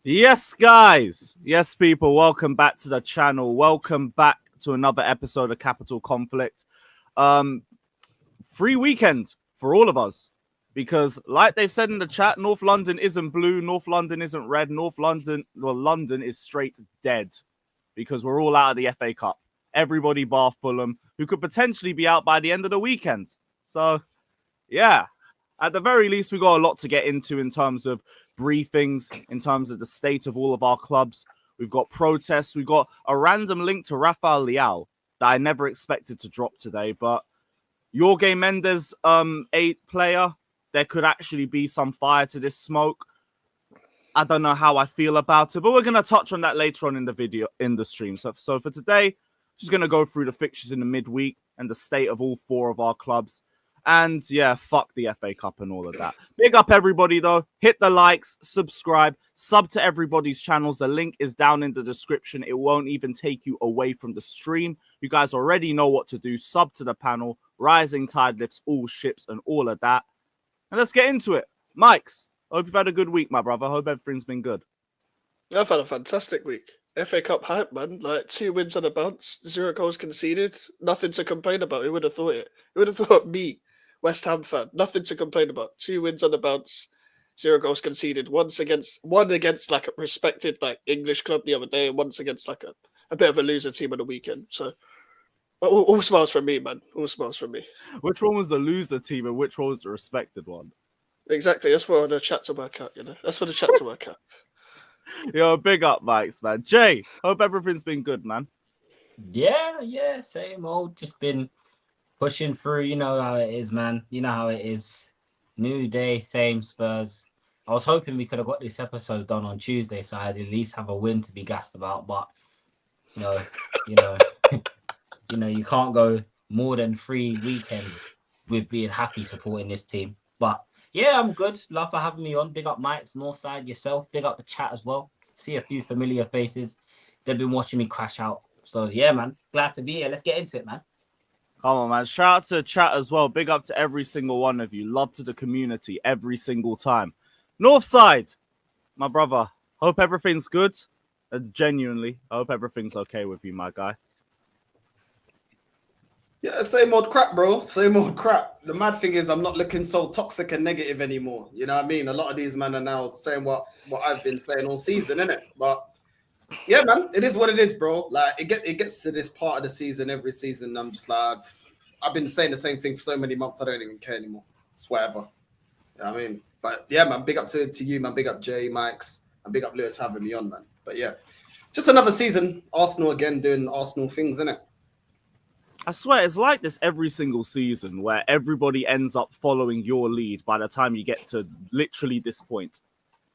Yes, guys. Yes, people. Welcome back to the channel. Welcome back to another episode of Capital Conflict. Um, Free weekend for all of us. Because, like they've said in the chat, North London isn't blue, North London isn't red, London is straight dead. Because we're all out of the FA Cup. Everybody bar Fulham, who could potentially be out by the end of the weekend. So, yeah. At the very least, we got a lot to get into in terms of briefings, in terms of the state of all of our clubs. We've got protests. We've got a random link to Rafael Leao that I never expected to drop today. But Jorge Mendes, a player, there could actually be some fire to this smoke. I don't know how I feel about it, but we're going to touch on that later on in the video, in the stream. So for today, just going to go through the fixtures in the midweek and the state of all four of our clubs. And yeah, fuck the FA Cup and all of that. Big up everybody though. Hit the likes, subscribe, sub to everybody's channels. The link is down in the description. It won't even take you away from the stream. You guys already know what to do. Sub to the panel. Rising tide lifts all ships and all of that. And let's get into it. Mikes, hope you've had a good week, my brother. Hope everything's been good. I've had a fantastic week. FA Cup hype, man. Like 2 wins on a bounce, 0 goals conceded. Nothing to complain about. Who would have thought it? Who would have thought me, West Ham fan? Nothing to complain about. 2 wins on the bounce, 0 goals conceded. One against like a respected like English club the other day, and once against like a bit of a loser team on the weekend. So all smiles from me, man. All smiles from me. Which one was the loser team and which one was the respected one? Exactly. That's for the chat to work out, That's for the chat to work out. Yo, big up, Mikes, man. Jay, hope everything's been good, man. Yeah, same old. Just been pushing through. You know how it is, man. You know how it is. New day, same Spurs. I was hoping we could have got this episode done on Tuesday, so I'd at least have a win to be gassed about. But you you can't go more than 3 weekends with being happy supporting this team. But yeah, I'm good. Love for having me on. Big up Mike's, Northside, yourself. Big up the chat as well. See a few familiar faces. They've been watching me crash out. So yeah, man. Glad to be here. Let's get into it, man. Come on, man. Shout out to the chat as well. Big up to every single one of you. Love to the community every single time. Northside, my brother. Hope everything's good. Genuinely, I hope everything's okay with you, my guy. Yeah, same old crap, bro. Same old crap. The mad thing is I'm not looking so toxic and negative anymore. You know what I mean? A lot of these men are now saying what I've been saying all season, innit? But yeah, man, it is what it is, bro. Like it gets to this part of the season, every season, I'm just like, I've been saying the same thing for so many months, I don't even care anymore. It's whatever. You know what I mean? But yeah, man, big up to you, man. Big up Jay, Mikes, and big up Lewis having me on, man. But yeah, just another season. Arsenal again doing Arsenal things, innit? I swear, it's like this every single season where everybody ends up following your lead by the time you get to literally this point.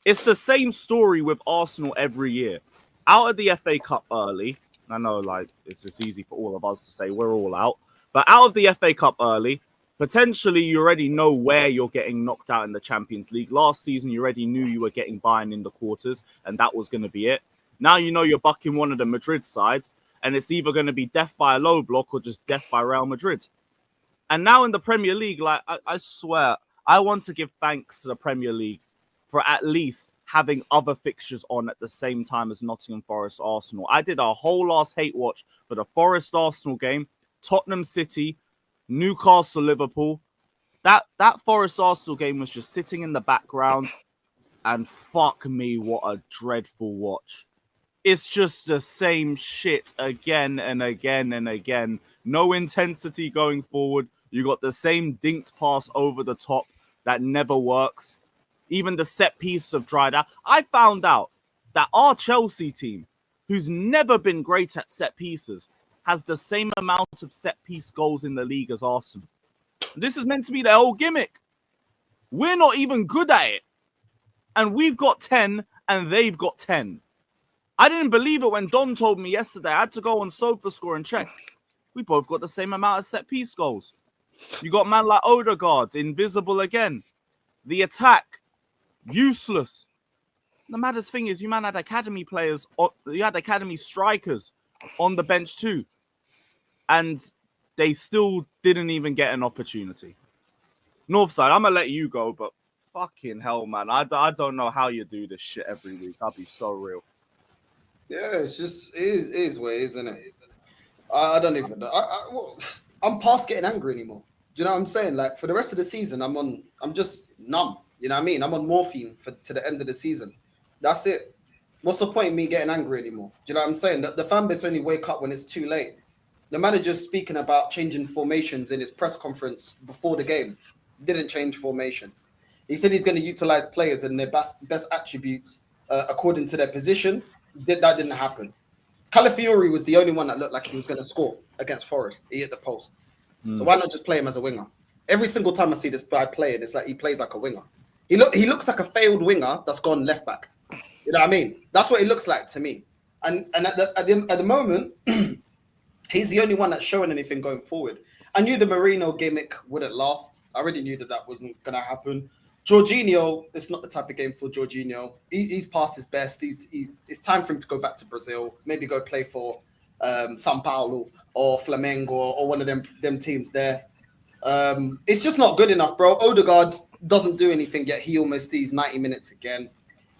It's the same story with Arsenal every year. Out of the FA Cup early, I know like it's just easy for all of us to say we're all out, but out of the FA Cup early, potentially you already know where you're getting knocked out in the Champions League. Last season, you already knew you were getting Bayern in the quarters, and that was going to be it. Now you know you're bucking one of the Madrid sides, and it's either going to be death by a low block or just death by Real Madrid. And now in the Premier League, like I swear, I want to give thanks to the Premier League for at least having other fixtures on at the same time as Nottingham Forest Arsenal. I did a whole ass hate watch for the Forest Arsenal game, Tottenham City, Newcastle Liverpool. That Forest Arsenal game was just sitting in the background, and fuck me, what a dreadful watch. It's just the same shit again and again and again. No intensity going forward. You got the same dinked pass over the top that never works. Even the set piece have dried out. I found out that our Chelsea team, who's never been great at set pieces, has the same amount of set piece goals in the league as Arsenal. This is meant to be their whole gimmick. We're not even good at it. And we've got 10 and they've got 10. I didn't believe it when Don told me yesterday. I had to go on SofaScore and check. We both got the same amount of set-piece goals. You got man like Odegaard, invisible again. The attack, useless. The maddest thing is you man had academy players, you had academy strikers on the bench too. And they still didn't even get an opportunity. Northside, I'm going to let you go, but Fucking hell, man. I don't know how you do this shit every week. I'll be so real. Yeah, it's just it is what it is, isn't it? I don't even know. I'm past getting angry anymore. Do you know what I'm saying? Like for the rest of the season, I'm just numb. You know what I mean? I'm on morphine to the end of the season. That's it. What's the point in me getting angry anymore? Do you know what I'm saying? The fan base only wake up when it's too late. The manager's speaking about changing formations in his press conference before the game. Didn't change formation. He said he's going to utilize players and their best attributes according to their position. That didn't happen. Calafiori was the only one that looked like he was going to score against Forest. He hit the post. So why not just play him as a winger? Every single time I see this guy playing, it's like he plays like a winger. He looks like a failed winger that's gone left back. You know what I mean? That's what it looks like to me. And at the moment, he's the only one that's showing anything going forward. I knew the Marino gimmick wouldn't last. I already knew that wasn't going to happen. Jorginho, it's not the type of game for Jorginho. He's past his best. It's time for him to go back to Brazil, maybe go play for São Paulo or Flamengo or one of them teams there. It's just not good enough, bro. Odegaard doesn't do anything yet. He almost sees 90 minutes again.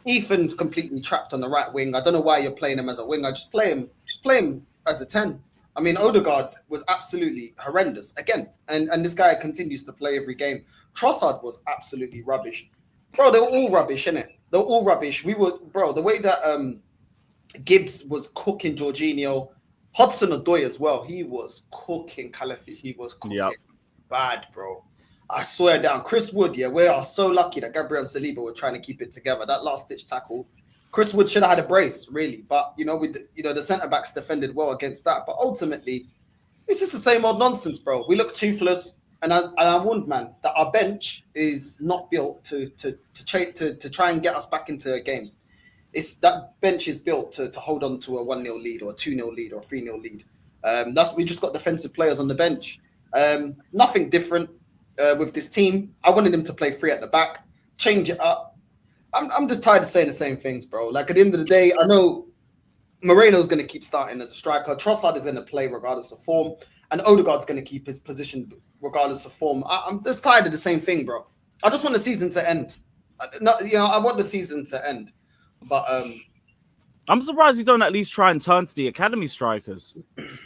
Ethan's completely trapped on the right wing. I don't know why you're playing him as a winger. Just play him as a 10. I mean, Odegaard was absolutely horrendous again, and this guy continues to play every game. Trossard was absolutely rubbish, bro. They were all rubbish, innit? They were all rubbish. The way that Gibbs was cooking Jorginho, Hudson-Odoi as well. He was cooking Calafi. He was cooking bad, bro. I swear down. Chris Wood, yeah, we are so lucky that Gabriel and Saliba were trying to keep it together. That last-ditch tackle, Chris Wood should have had a brace, really. But, the centre-backs defended well against that. But ultimately, it's just the same old nonsense, bro. We look toothless. And I warned, man, that our bench is not built to try and get us back into a game. That bench is built to hold on to a 1-0 lead or a 2-0 lead or a 3-0 lead. We just got defensive players on the bench. Nothing different with this team. I wanted them to play free at the back, change it up. I'm just tired of saying the same things, bro. Like at the end of the day, I know Moreno's going to keep starting as a striker. Trossard is going to play regardless of form. And Odegaard's going to keep his position regardless of form. I'm just tired of the same thing, bro. I just want the season to end. I want the season to end. But I'm surprised you don't at least try and turn to the academy strikers.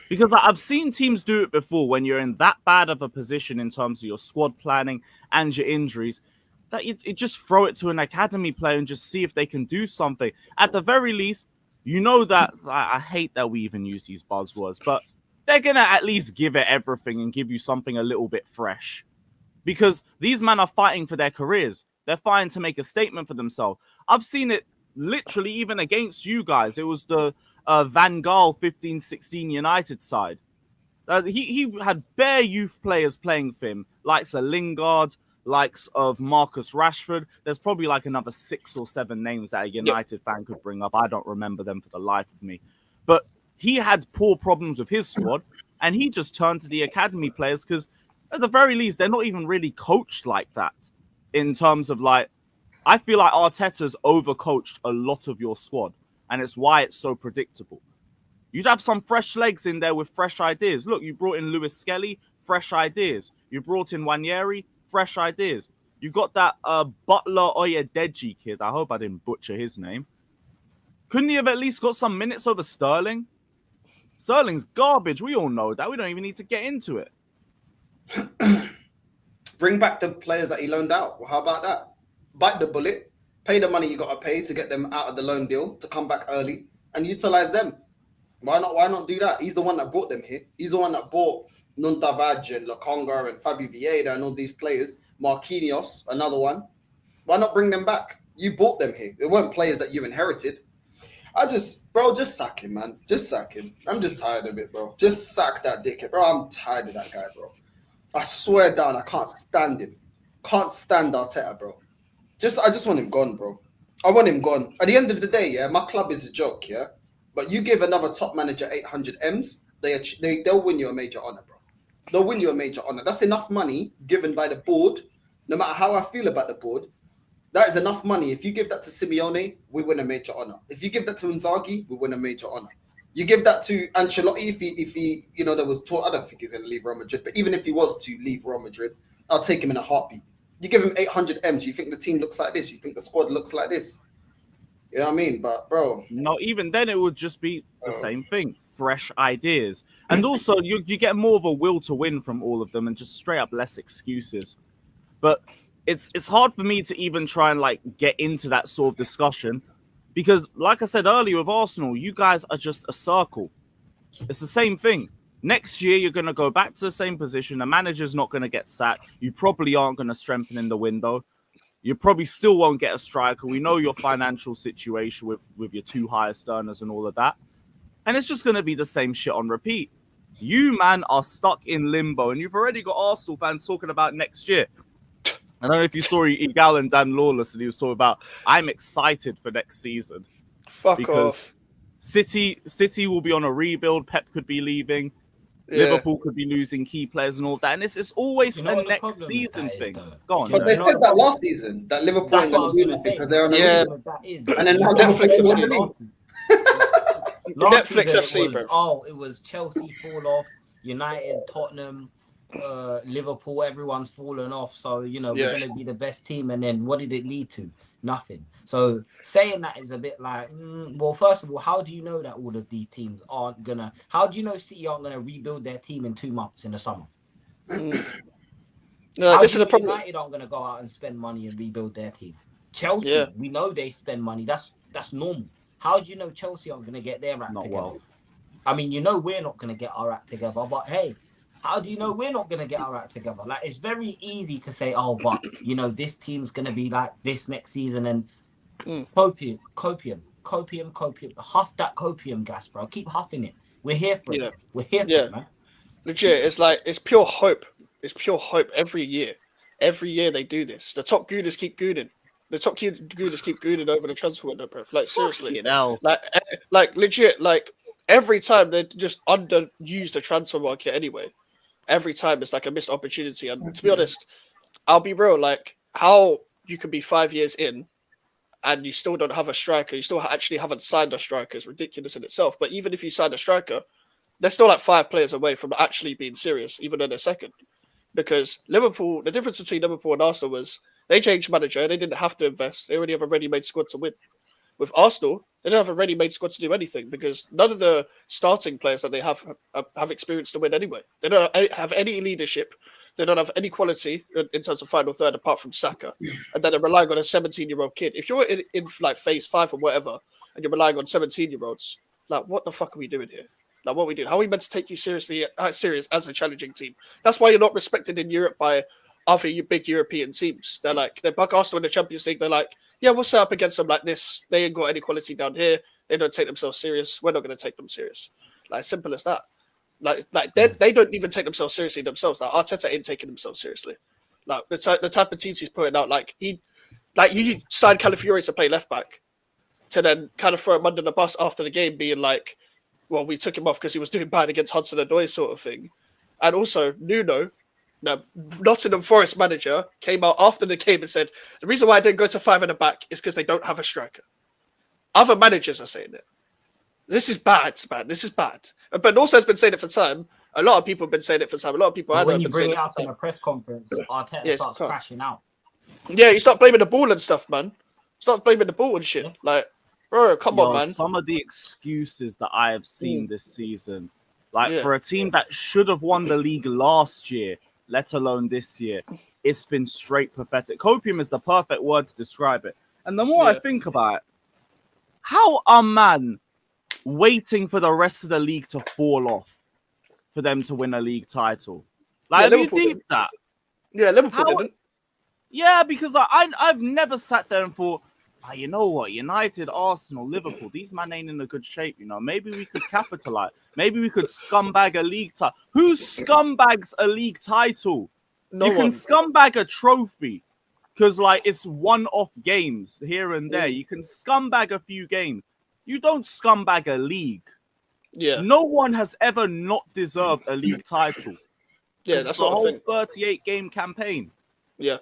Because I've seen teams do it before when you're in that bad of a position in terms of your squad planning and your injuries, that you just throw it to an academy player and just see if they can do something. At the very least, that I hate that we even use these buzzwords, but they're going to at least give it everything and give you something a little bit fresh. Because these men are fighting for their careers. They're fighting to make a statement for themselves. I've seen it literally even against you guys. It was the Van Gaal 15-16 United side. He had bare youth players playing for him, likes of Lingard, likes of Marcus Rashford. There's probably like another 6 or 7 names that a United fan could bring up. I don't remember them for the life of me. But he had poor problems with his squad, and he just turned to the academy players because, at the very least, they're not even really coached like that. In terms of I feel like Arteta's overcoached a lot of your squad, and it's why it's so predictable. You'd have some fresh legs in there with fresh ideas. Look, you brought in Lewis Skelly, fresh ideas. You brought in Wanyeri, fresh ideas. You got that Butler Oyedeji kid. I hope I didn't butcher his name. Couldn't he have at least got some minutes over Sterling? Sterling's garbage. We all know that. We don't even need to get into it. Bring back the players that he loaned out. Well, how about that? Bite the bullet. Pay the money you got to pay to get them out of the loan deal to come back early and utilize them. Why not do that? He's the one that brought them here. He's the one that brought Nuntavaj and Lokonga and Fabio Vieira and all these players. Marquinhos, another one. Why not bring them back? You bought them here. They weren't players that you inherited. Just sack him, man. Just sack him. I'm just tired of it, bro. Just sack that dickhead, bro. I'm tired of that guy, bro. I swear down, I can't stand him. Can't stand Arteta, bro. I just want him gone, bro. I want him gone. At the end of the day, yeah, my club is a joke, yeah? But you give another top manager 800 M's, they'll win you a major honor, bro. They'll win you a major honor. That's enough money given by the board, no matter how I feel about the board. That is enough money. If you give that to Simeone, we win a major honor. If you give that to Inzaghi, we win a major honor. You give that to Ancelotti, if he there was talk, I don't think he's going to leave Real Madrid, but even if he was to leave Real Madrid, I'll take him in a heartbeat. You give him 800 M's, you think the team looks like this? You think the squad looks like this? You know what I mean? But bro, No, even then it would just be the same thing. Fresh ideas. And also you get more of a will to win from all of them and just straight up less excuses. But it's hard for me to even try and like get into that sort of discussion because like I said earlier with Arsenal, you guys are just a circle. It's the same thing. Next year, you're going to go back to the same position. The manager's not going to get sacked. You probably aren't going to strengthen in the window. You probably still won't get a striker. We know your financial situation with your 2 highest earners and all of that. And it's just going to be the same shit on repeat. You, man, are stuck in limbo. And you've already got Arsenal fans talking about next year. I don't know if you saw Egal and Dan Lawless, and he was talking about, I'm excited for next season. Fuck off. City will be on a rebuild. Pep could be leaving. Yeah. Liverpool could be losing key players and all that. And it's always You know a what the next problem season with that is, thing. though? Go on. You but they said that last season that Liverpool That's ain't what I going was to do gonna anything say. because they're on a Yeah. rebuild. That is. And then now Netflix Liverpool FC. won the league. Last Netflix season FC, it was, bro. it was Chelsea fall off, United, Tottenham, Liverpool, everyone's fallen off. So, you know, we're Yeah. going to be the best team. And then what did it lead to? Nothing. So saying that is a bit like, well, first of all, how do you know that all of these teams aren't going to, how do you know City aren't going to rebuild their team in 2 months in the summer? No, How this do is you the know problem. United aren't going to go out and spend money and rebuild their team? Chelsea, Yeah. we know they spend money. That's normal. How do you know Chelsea aren't going to get their act Not together? well. I mean, you know we're not going to get our act together, but hey, how do you know we're not going to get our act together? Like, it's very easy to say, oh, but, you know, this team's going to be like this next season and copium. Huff that copium gas, bro. Keep huffing it. We're here for Yeah. it. We're here for Yeah. it, man. Legit, it's like it's pure hope. It's pure hope every year. Every year they do this. The top gooners keep gooning. The top gooners keep gooning over the transfer window, bro. Like seriously, Fucking hell. like legit, like every time they just underuse the transfer market anyway. Every time it's like a missed opportunity. And to be honest, I'll be real. Like how you can be 5 years in and you still don't have a striker, you still actually haven't signed a striker is ridiculous in itself. But even if you sign a striker, they're still like 5 players away from actually being serious, even though they're second. Because Liverpool, the difference between Liverpool and Arsenal was they changed manager. They didn't have to invest. They already have a ready-made squad to win. With Arsenal, they don't have a ready-made squad to do anything because none of the starting players that they have experience to win anyway. They don't have any leadership. They don't have any quality in terms of final third apart from Saka. And then they're relying on a 17-year-old kid. If you're in like phase 5 or whatever and you're relying on 17-year-olds, like what the fuck are we doing here? Like what are we doing? How are we meant to take you seriously, serious as a challenging team? That's why you're not respected in Europe by other big European teams. They're buck Arsenal in the Champions League. They're like, yeah, we'll set up against them like this. They ain't got any quality down here. They don't take themselves serious. We're not going to take them serious. Like simple as that. Like they don't even take themselves seriously themselves. Like Arteta ain't taking himself seriously. Like the type of teams he's putting out. Like you signed Calafiori to play left back, to then kind of throw him under the bus after the game, being like, well, we took him off because he was doing bad against Hudson-Odoi sort of thing. And also, Nuno, Nottingham Forest manager, came out after the game and said, the reason why I didn't go to 5 in the back is because they don't have a striker. Other managers are saying it. This is bad, man. This is bad. But also has been saying it for time. A lot of people have been saying it for time. A lot of people I know When have you been bring saying it it up for in time. a press conference, Arteta Yes, starts can't. crashing out. Yeah, you start blaming the ball and stuff, man. Start blaming the ball and shit. Yeah. Like, bro, come on, man. Some of the excuses that I have seen this season, like Yeah. for a team that should have won the league last year, let alone this year, it's been straight pathetic. Copium is the perfect word to describe it. And the more I Yeah. think about it, how are man waiting for the rest of the league to fall off for them to win a league title? Like, Yeah, have you Liverpool deep didn't. that? Yeah, Liverpool How- didn't. Yeah, because I've never sat there and thought, you know what, United, Arsenal, Liverpool, these men ain't in a good shape, you know. Maybe we could capitalize. Maybe we could scumbag a league title. Who scumbags a league title? No you one. can scumbag a trophy because, like, it's one-off games here and there. You can scumbag a few games. You don't scumbag a league. Yeah. No one has ever not deserved a league title. Yeah, It's that's a what I whole think. 38-game campaign. Yeah.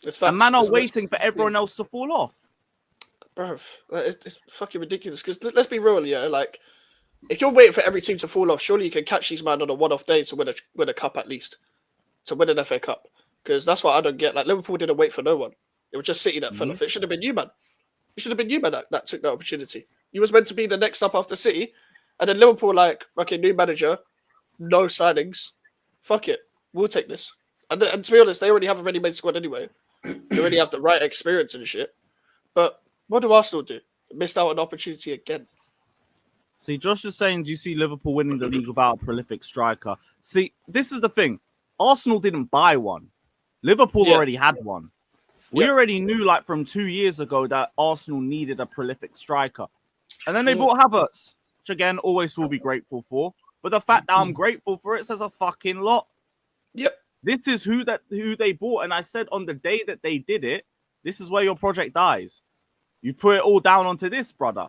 It's facts. And man are It's- waiting for everyone else to fall off. Bro, it's fucking ridiculous. Because let's be real, yeah. Like, if you're waiting for every team to fall off, surely you can catch these man on a one-off day to win a cup at least, to win an FA Cup. Because that's what I don't get. Like Liverpool didn't wait for no one. It was just City that fell off. It should have been you, man. It should have been you, man, that took that opportunity. You was meant to be the next up after City, and then Liverpool like, okay, new manager, no signings, fuck it, we'll take this. And to be honest, they already have a ready-made squad anyway. They already have the right experience and shit. But what do Arsenal do? Missed out on an opportunity again. See, Josh is saying, do you see Liverpool winning the league without a prolific striker? See, this is the thing. Arsenal didn't buy one. Liverpool already had one. We already knew, like, from 2 years ago that Arsenal needed a prolific striker. And then they bought Havertz, which, again, always will be grateful for. But the fact that I'm grateful for it says a fucking lot. Yep. This is who they bought. And I said on the day that they did it, this is where your project dies. You've put it all down onto this, brother.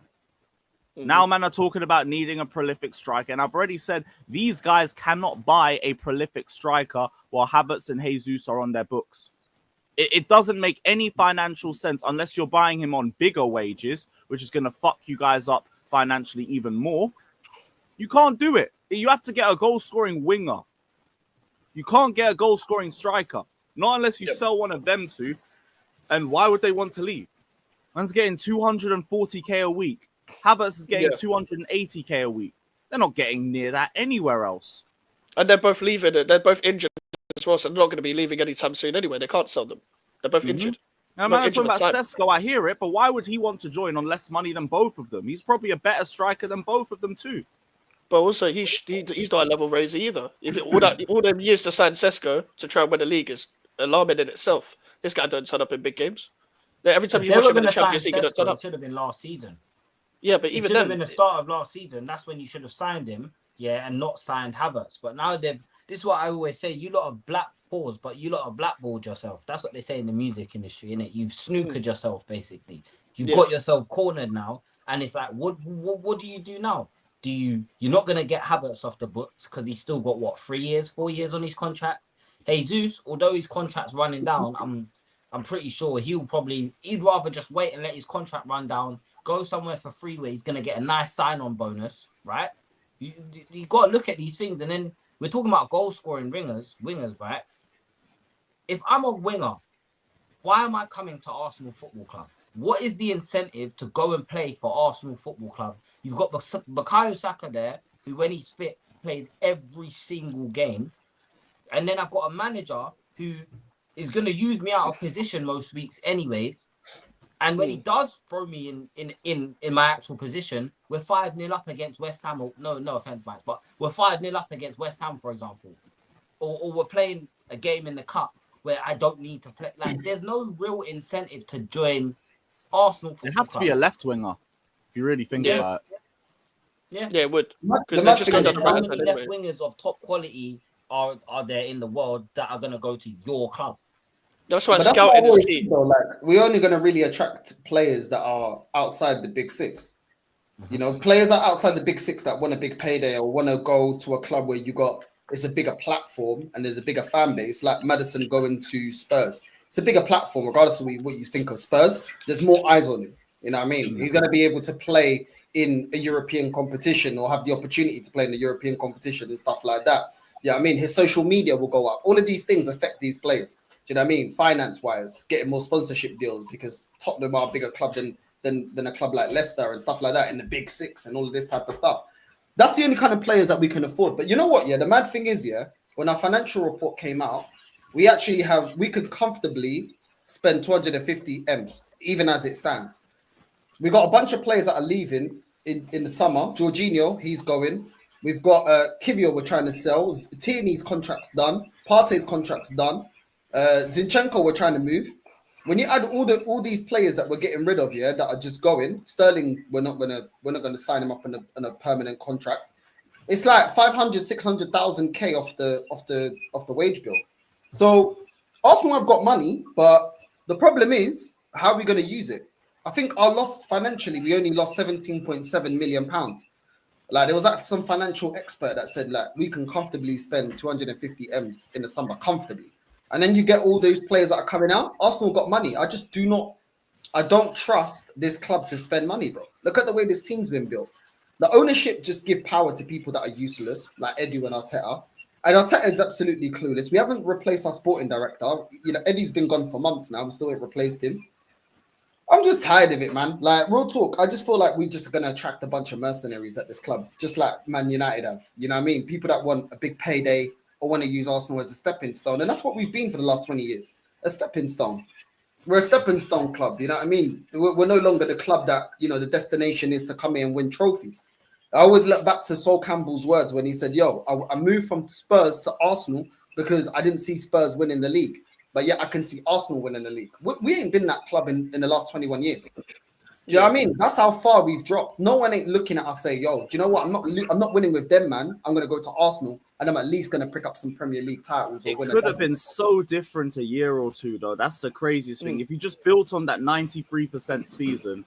Now, man, are talking about needing a prolific striker. And I've already said these guys cannot buy a prolific striker while Havertz and Jesus are on their books. It doesn't make any financial sense unless you're buying him on bigger wages, which is going to fuck you guys up financially even more. You can't do it. You have to get a goal-scoring winger. You can't get a goal-scoring striker. Not unless you sell one of them two. And why would they want to leave? Man's getting 240k a week. Havertz is getting 280k a week. They're not getting near that anywhere else. And they're both leaving. They're both injured as well, so they're not going to be leaving anytime soon anyway. They can't sell them. They're both injured. Now, man, I'm talking about Sesko. I hear it, but why would he want to join on less money than both of them? He's probably a better striker than both of them too. But also, he's not a level raiser either. All them years to sign Sesko to try and win the league is alarming in itself. This guy don't turn up in big games. Every time you watch him in the Champions League, he don't turn up. It should have been last season. Yeah, but even then, it should have been the start of last season. That's when you should have signed him, and not signed Havertz. But now this is what I always say: you lot of black balls, but you lot have blackballed yourself. That's what they say in the music industry, innit? You've snookered yourself, basically. You've got yourself cornered now, and it's like, what do you do now? You're not gonna get Havertz off the books because he's still got 4 years on his contract. Jesus, although his contract's running down, I'm pretty sure he'd rather just wait and let his contract run down, go somewhere for free where he's gonna get a nice sign-on bonus, right? You got to look at these things, and then we're talking about goal-scoring wingers, right? If I'm a winger, why am I coming to Arsenal Football Club? What is the incentive to go and play for Arsenal Football Club? You've got Bukayo Saka there, who when he's fit plays every single game, and then I've got a manager who is going to use me out of position most weeks anyways. And when he does throw me in my actual position, we're 5-0 up against West Ham. Or, no offense, Mike, but we're 5-0 up against West Ham, for example. Or we're playing a game in the cup where I don't need to play. Like, there's no real incentive to join Arsenal. It have to be a left winger, if you really think about it. Yeah, it would. Because they're just going down the right side left anyway. wingers of top quality are there in the world that are going to go to your club. That's why But that's scouting what I is always key. think, though, like, we're only going to really attract players that are outside the big six. You know, players are outside the big six that want a big payday or want to go to a club where it's a bigger platform and there's a bigger fan base, like Maddison going to Spurs. It's a bigger platform, regardless of what you think of Spurs. There's more eyes on him. You know what I mean? He's going to be able to play in a European competition or have the opportunity to play in the European competition and stuff like that. Yeah, I mean, his social media will go up. All of these things affect these players. Do you know what I mean? Finance-wise, getting more sponsorship deals because Tottenham are a bigger club than a club like Leicester and stuff like that in the big six and all of this type of stuff. That's the only kind of players that we can afford. But you know what? Yeah, the mad thing is, when our financial report came out, we could comfortably spend 250 M's, even as it stands. We got a bunch of players that are leaving in the summer. Jorginho, he's going. We've got Kivio we're trying to sell. Tierney's contract's done. Partey's contract's done. Zinchenko we're trying to move. When you add all these players that we're getting rid of, that are just going, Sterling, we're not gonna sign him up on a permanent contract. It's like 500, 600,000 K off the wage bill. So Arsenal have got money, but the problem is how are we going to use it? I think our loss financially, we only lost 17.7 million pounds. Like there was some financial expert that said like we can comfortably spend 250 M's in the summer comfortably. And then you get all those players that are coming out. Arsenal got money. I don't trust this club to spend money, bro. Look at the way this team's been built. The ownership just give power to people that are useless, like Edu and Arteta. And Arteta is absolutely clueless. We haven't replaced our sporting director. You know, Eddie's been gone for months now. We still haven't replaced him. I'm just tired of it, man. Like, real talk, I just feel like we're just going to attract a bunch of mercenaries at this club, just like Man United have. You know what I mean? People that want a big payday or want to use Arsenal as a stepping stone. And that's what we've been for the last 20 years, a stepping stone. We're a stepping stone club, you know what I mean? We're no longer the club that, you know, the destination is to come here and win trophies. I always look back to Sol Campbell's words when he said, yo, I moved from Spurs to Arsenal because I didn't see Spurs winning the league. But yet I can see Arsenal winning the league. We ain't been that club in the last 21 years. Do you know what I mean? That's how far we've dropped. No one ain't looking at us say, yo, do you know what? I'm not winning with them, man. I'm going to go to Arsenal and I'm at least going to pick up some Premier League titles. It could have been so different a year or two, though. That's the craziest thing. If you just built on that 93% season,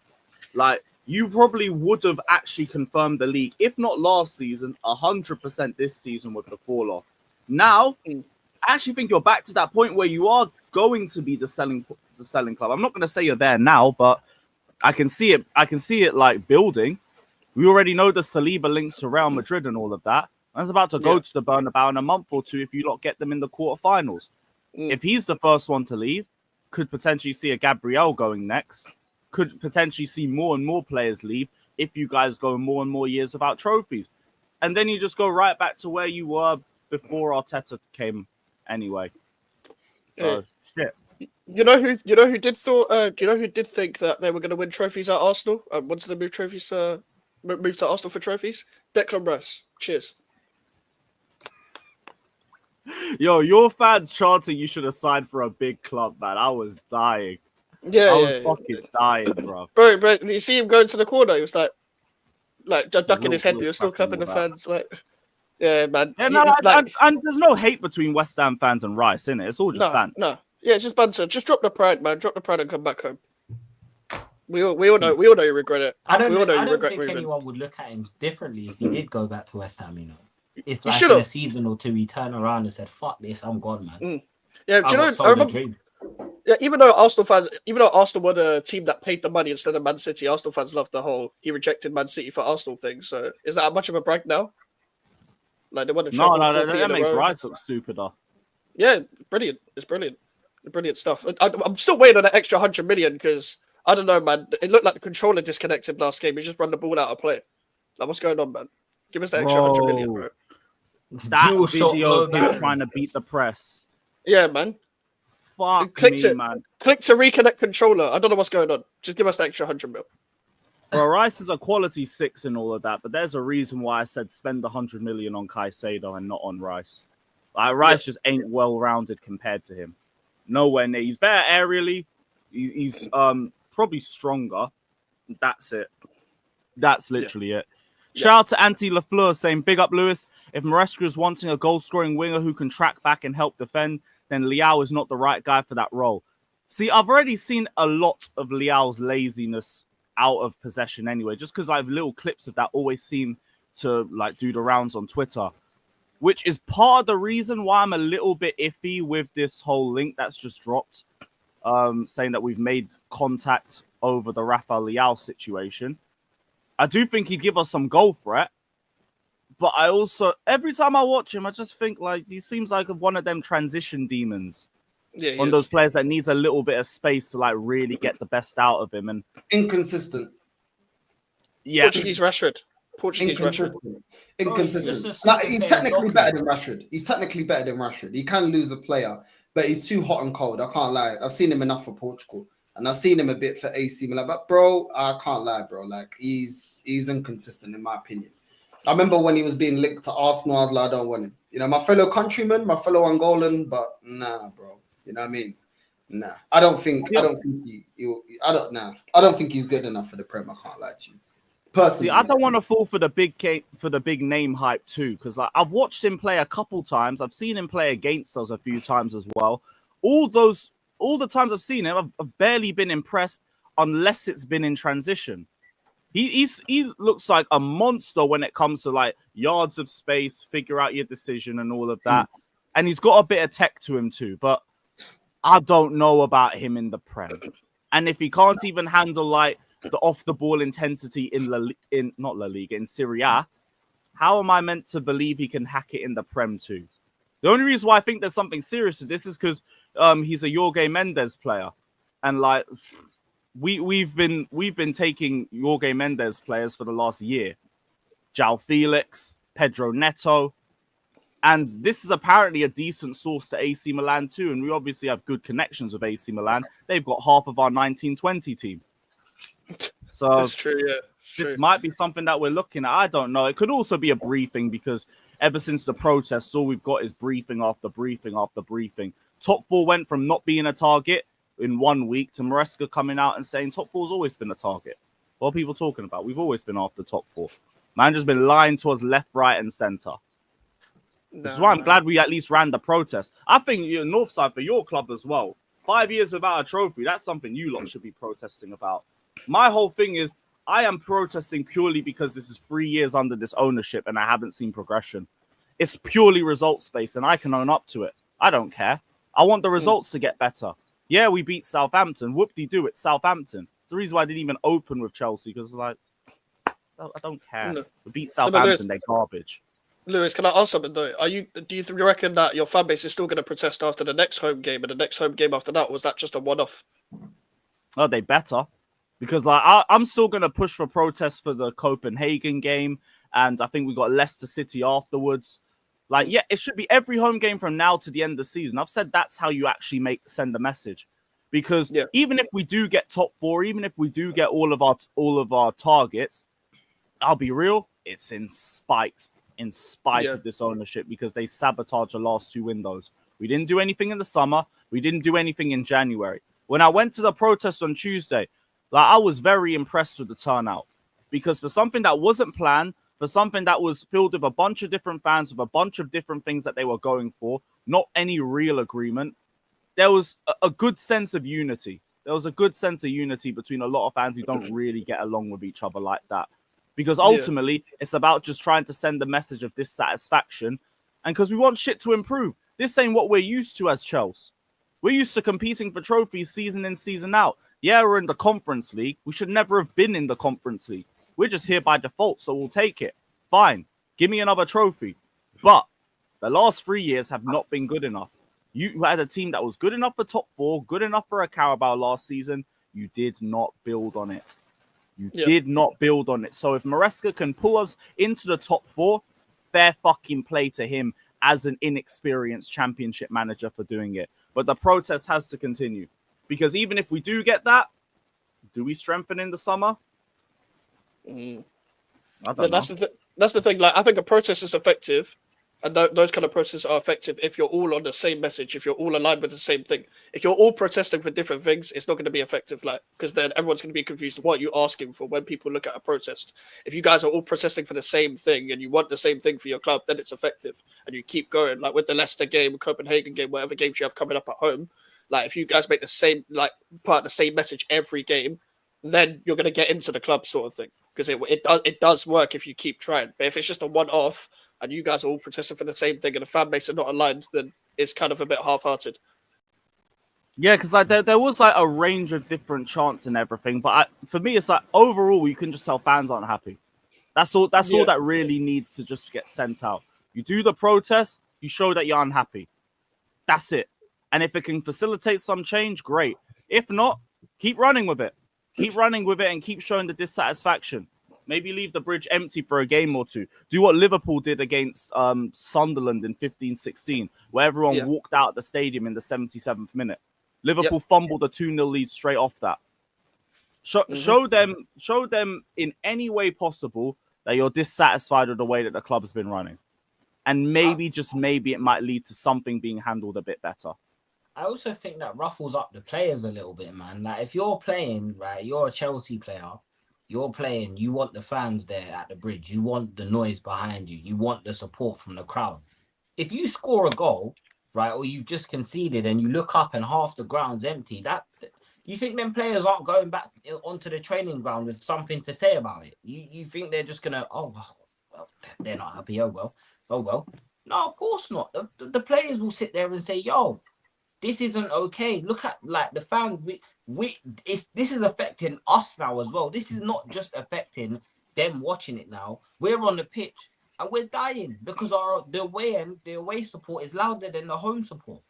like, you probably would have actually confirmed the league. If not last season, 100% this season with the fall off. Now, I actually think you're back to that point where you are going to be the selling club. I'm not going to say you're there now, but I can see it. I can see it like building. We already know the Saliba links to Real Madrid and all of that. And it's about to go to the Bernabeu in a month or two if you lot get them in the quarterfinals. If he's the first one to leave, could potentially see a Gabriel going next. Could potentially see more and more players leave if you guys go more and more years without trophies. And then you just go right back to where you were before Arteta came anyway. So, shit. You know who did think that they were going to win trophies at Arsenal and wanted to move to Arsenal for trophies? Declan Rice. Cheers. Yo, your fans chanting you should have signed for a big club, man. I was dying. Yeah, I was fucking dying, bro. Bro, you see him going to the corner. He was like ducking his head. But he was still clapping the fans. Like, yeah, man. Yeah, no, and there's no hate between West Ham fans and Rice, innit? It's all just banter. No, yeah, it's just banter. Just drop the pride, man. Drop the pride and come back home. We all know you regret it. I don't think anyone would look at him differently if he did go back to West Ham. You know, if like in a season or two he turned around and said, "Fuck this, I'm gone, man." Yeah, do you know? I remember. Yeah, even though Arsenal were the team that paid the money instead of Man City, Arsenal fans loved the whole he rejected Man City for Arsenal thing. So is that much of a brag now? Like they want to that makes Rice look stupider. Yeah, brilliant. It's brilliant. Brilliant stuff. I'm still waiting on an extra 100 million because I don't know, man. It looked like the controller disconnected last game. He just run the ball out of play. Like, what's going on, man? Give us the extra 100 million, bro. That video of him trying to beat the press. Yeah, man. Fuck man. Click to reconnect controller. I don't know what's going on. Just give us the extra 100 mil. Well, Rice is a quality 6 and all of that, but there's a reason why I said spend 100 million on Caicedo and not on Rice. Like, Rice just ain't well-rounded compared to him. Nowhere near. He's better aerially. He's probably stronger. That's it. That's literally it. Shout out to Anti Lafleur saying, big up Lewis. If Maresca is wanting a goal-scoring winger who can track back and help defend, then Leao is not the right guy for that role. See, I've already seen a lot of Leao's laziness out of possession anyway, just because I have little clips of that always seem to like do the rounds on Twitter, which is part of the reason why I'm a little bit iffy with this whole link that's just dropped, saying that we've made contact over the Rafael Leao situation. I do think he'd give us some goal threat, but I also, every time I watch him, I just think like he seems like one of them transition demons. Yeah, one of those players that needs a little bit of space to like really get the best out of him. And inconsistent. Yeah, Portuguese Rashford. Inconsistent. Like, he's technically better than Rashford. He can lose a player, but he's too hot and cold. I can't lie. I've seen him enough for Portugal, and I've seen him a bit for AC Milan. But bro, I can't lie, bro. Like he's inconsistent in my opinion. I remember when he was being linked to Arsenal, I was like, I don't want him. You know, my fellow countryman, my fellow Angolan, but nah, bro. You know what I mean? Nah. I don't think he's good enough for the Prem. I can't lie to you. Personally, I don't want to fall for the big name hype too, because like I've watched him play a couple times. I've seen him play against us a few times as well. All the times I've seen him, I've barely been impressed unless it's been in transition. He looks like a monster when it comes to like yards of space, figure out your decision and all of that. And he's got a bit of tech to him too, but I don't know about him in the Prem. And if he can't even handle like the off the ball intensity in Serie A, how am I meant to believe he can hack it in the Prem too? The only reason why I think there's something serious to this is because he's a Jorge Mendes player, and like we've been taking Jorge Mendes players for the last year, João Felix, Pedro Neto, and this is apparently a decent source to AC Milan too. And we obviously have good connections with AC Milan. They've got half of our 1920 team, so That's true. Yeah, this might be something that we're looking at. I don't know. It could also be a briefing because ever since the protests, all we've got is briefing after briefing after briefing. Top four went from not being a target in 1 week to Maresca coming out and saying top four's always been a target. What are people talking about? We've always been after top four. Manager's been lying to us left, right, and centre. Which is why I'm glad we at least ran the protest. I think Northside for your club as well. 5 years without a trophy, that's something you lot should be protesting about. My whole thing is I am protesting purely because this is 3 years under this ownership and I haven't seen progression. It's purely results-based and I can own up to it. I don't care. I want the results to get better. Yeah, we beat Southampton. Whoop-de-doo, it's Southampton. It's the reason why I didn't even open with Chelsea because, like, I don't care. No. We beat Southampton, they're garbage. Lewis, can I ask something though? Do you reckon that your fan base is still going to protest after the next home game and the next home game after that? Or was that just a one-off? Oh, they better. Because like I'm still going to push for protests for the Copenhagen game. And I think we got Leicester City afterwards. Like, yeah, it should be every home game from now to the end of the season. I've said that's how you actually send a message. Because even if we do get top four, even if we do get all of our targets, I'll be real, it's in spite of this ownership because they sabotaged the last two windows. We didn't do anything in the summer. We didn't do anything in January. When I went to the protest on Tuesday, like I was very impressed with the turnout because for something that wasn't planned, for something that was filled with a bunch of different fans, with a bunch of different things that they were going for, not any real agreement, there was a good sense of unity. There was a good sense of unity between a lot of fans who don't really get along with each other like that. Because ultimately, it's about just trying to send a message of dissatisfaction. And because we want shit to improve. This ain't what we're used to as Chelsea. We're used to competing for trophies season in, season out. Yeah, we're in the Conference League. We should never have been in the Conference League. We're just here by default, so we'll take it. Fine. Give me another trophy. But the last 3 years have not been good enough. You had a team that was good enough for top four, good enough for a Carabao last season. You did not build on it. You did not build on it. So if Maresca can pull us into the top four, fair fucking play to him as an inexperienced championship manager for doing it. But the protest has to continue. Because even if we do get that, do we strengthen in the summer? I don't know. That's the thing. Like, I think a protest is effective. And those kind of protests are effective if you're all on the same message, if you're all aligned with the same thing. If you're all protesting for different things, it's not going to be effective, like, because then everyone's going to be confused. What are you asking for when people look at a protest? If you guys are all protesting for the same thing and you want the same thing for your club, then it's effective. And you keep going, like with the Leicester game, Copenhagen game, whatever games you have coming up at home. Like, if you guys make the same, like, part of the same message every game, then you're going to get into the club sort of thing. Because it does work if you keep trying. But if it's just a one-off, and you guys are all protesting for the same thing and the fan base are not aligned, then it's kind of a bit half-hearted. Yeah, because like there was like a range of different chants and everything, but for me, it's like overall you can just tell fans aren't happy. That's all that really needs to just get sent out. You do the protest, you show that you're unhappy. That's it. And if it can facilitate some change, great. If not, keep running with it. Keep running with it and keep showing the dissatisfaction. Maybe leave the bridge empty for a game or two. Do what Liverpool did against Sunderland in 15-16, where everyone walked out the stadium in the 77th minute. Liverpool fumbled a 2-0 lead straight off that. Show them in any way possible that you're dissatisfied with the way that the club has been running. And maybe, just maybe, it might lead to something being handled a bit better. I also think that ruffles up the players a little bit, man. Like, if you're playing, right, you're a Chelsea player, you're playing, you want the fans there at the bridge. You want the noise behind you. You want the support from the crowd. If you score a goal, right, or you've just conceded and you look up and half the ground's empty, you think them players aren't going back onto the training ground with something to say about it? You think they're just going to, well, they're not happy. Oh, well. No, of course not. The players will sit there and say, yo, this isn't okay. Look at, like, the fans. This is affecting us now as well. This is not just affecting them watching it now. We're on the pitch. and we're dying because the away support is louder than the home support,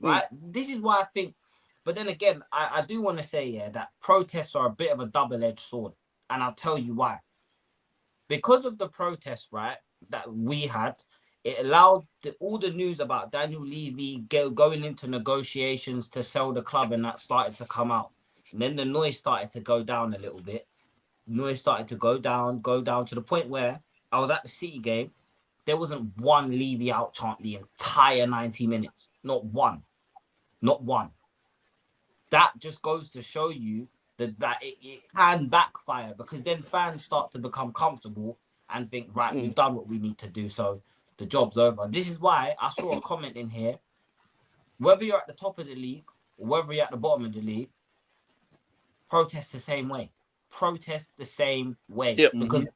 right? This is why I think. But then again, I do want to say that protests are a bit of a double-edged sword, and I'll tell you why. Because of the protests, right, that we had, it allowed all the news about Daniel Levy going into negotiations to sell the club, and that started to come out. And then the noise started to go down a little bit. Noise started to go down to the point where I was at the City game. There wasn't one Levy out chant the entire 90 minutes. Not one. Not one. That just goes to show you that it can backfire, because then fans start to become comfortable and think, right, we've done what we need to do, so the job's over. This is why I saw a comment in here, whether you're at the top of the league or whether you're at the bottom of the league, protest the same way. Protest the same way. Yep. Because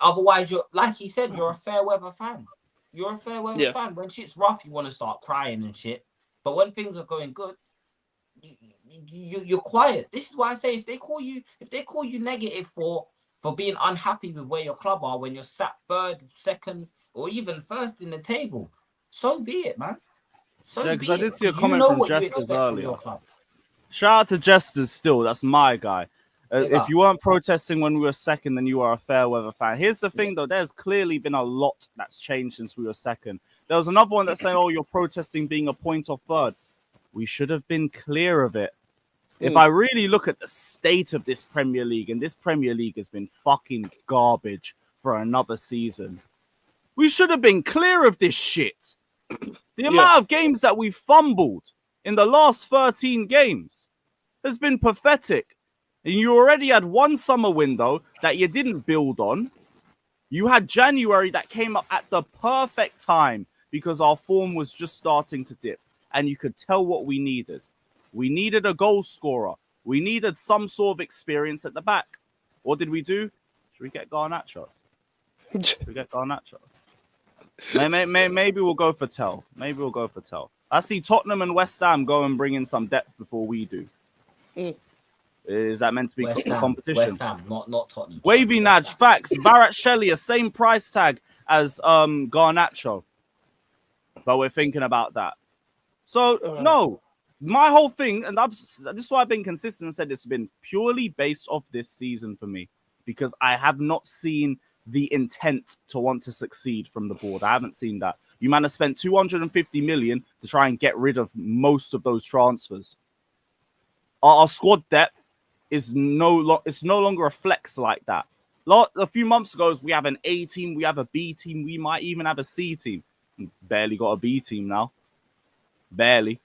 otherwise, you're, like he said, you're a fair weather fan. You're a fair weather fan. When shit's rough, you want to start crying and shit. But when things are going good, you're quiet. This is why I say if they call you negative for being unhappy with where your club are when you're sat third, second, or even first in the table, so be it, man. So yeah, because I did see a comment from Jesters earlier. Shout out to Jesters still. That's my guy. If you weren't protesting when we were second, then you are a fair weather fan. Here's the thing, though. There's clearly been a lot that's changed since we were second. There was another one that's saying, oh, you're protesting being a point off third. We should have been clear of it. If I really look at the state of this Premier League, and this Premier League has been fucking garbage for another season, we should have been clear of this shit. The amount of games that we fumbled in the last 13 games has been pathetic. And you already had one summer window that you didn't build on. You had January that came up at the perfect time because our form was just starting to dip. And you could tell what we needed. We needed a goal scorer. We needed some sort of experience at the back. What did we do? Should we get Garnacho? Maybe we'll go for Tell. I see Tottenham and West Ham go and bring in some depth before we do. Is that meant to be competition? West Ham, not Tottenham. Wavy Nudge, facts. Barat Shelley, a same price tag as Garnacho. But we're thinking about that. So, no. My whole thing, and this is why I've been consistent and said it's been purely based off this season for me, because I have not seen the intent to want to succeed from the board. I haven't seen that. You man have spent 250 million to try and get rid of most of those transfers. Our squad depth is no longer a flex like that. A few months ago, we have an A team, we have a B team, we might even have a C team. Barely got a B team now. Barely.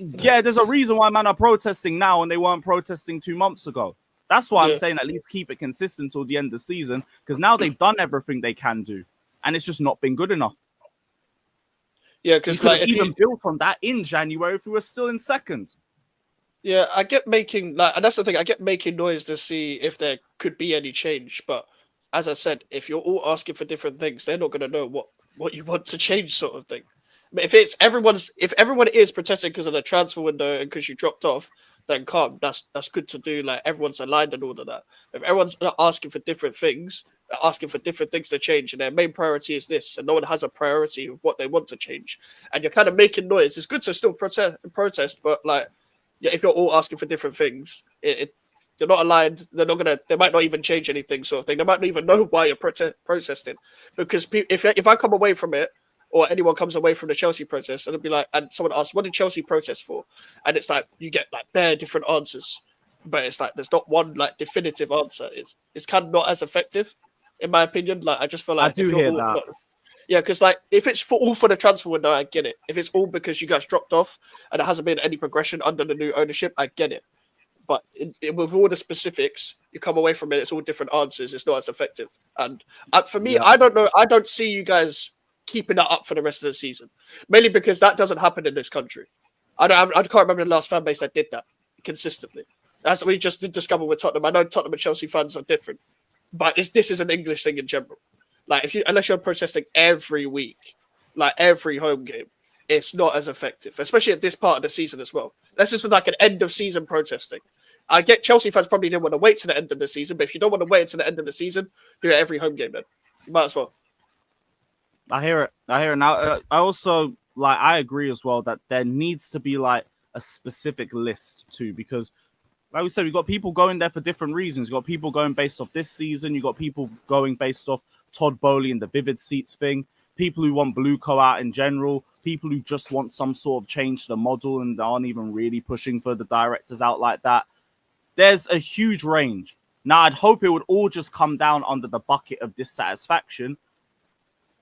There's a reason why man are protesting now and they weren't protesting 2 months ago. That's why I'm saying at least keep it consistent till the end of the season, because now they've done everything they can do, and it's just not been good enough. Yeah, because even built on that in January if we were still in second. Yeah, I get making and that's the thing. I get making noise to see if there could be any change, but as I said, if you're all asking for different things, they're not going to know what you want to change, sort of thing. But if everyone is protesting because of the transfer window and because you dropped off, then calm. That's good to do. Like, everyone's aligned and all of that. If everyone's asking for different things, they're asking for different things to change, and their main priority is this, and no one has a priority of what they want to change, and you're kind of making noise. It's good to still protest, but if you're all asking for different things, you're not aligned. They might not even change anything, sort of thing. They might not even know why you're protesting, because if I come away from it, or anyone comes away from the Chelsea protest, and it'll be like, and someone asks, what did Chelsea protest for? And it's like, you get bare different answers, but it's like, there's not one definitive answer. It's kind of not as effective, in my opinion. I just feel like I do hear that. Because if it's all for the transfer window, I get it. If it's all because you guys dropped off and there hasn't been any progression under the new ownership, I get it. But with all the specifics, you come away from it, it's all different answers. It's not as effective. And for me, I don't know. I don't see you guys keeping that up for the rest of the season, mainly because that doesn't happen in this country. I can't remember the last fan base that did that consistently. As we just did discover with Tottenham. I know Tottenham and Chelsea fans are different, but this is an English thing in general. Unless you're protesting every week, every home game, it's not as effective, especially at this part of the season as well. That's just an end of season protesting. I get Chelsea fans probably didn't want to wait to the end of the season, but if you don't want to wait until the end of the season, do it every home game then. Might as well. I hear it. Now. I also I agree as well that there needs to be like a specific list too, because like we said, we've got people going there for different reasons. You've got people going based off this season. You've got people going based off Todd Bowley and the Vivid Seats thing. People who want Blueco out in general. People who just want some sort of change to the model and aren't even really pushing for the directors out like that. There's a huge range. Now, I'd hope it would all just come down under the bucket of dissatisfaction.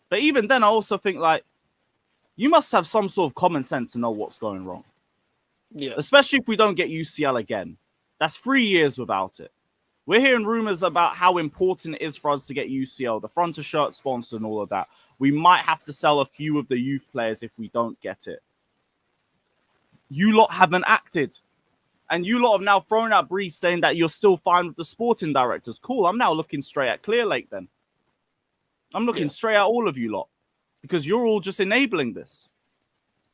But even then, I also think like you must have some sort of common sense to know what's going wrong. Yeah. Especially if we don't get UCL again. That's 3 years without it. We're hearing rumors about how important it is for us to get UCL, the front of shirt sponsor and all of that. We might have to sell a few of the youth players if we don't get it. You lot haven't acted. And you lot have now thrown out briefs saying that you're still fine with the sporting directors. Cool, I'm now looking straight at Clear Lake then. I'm looking straight at all of you lot. Because you're all just enabling this.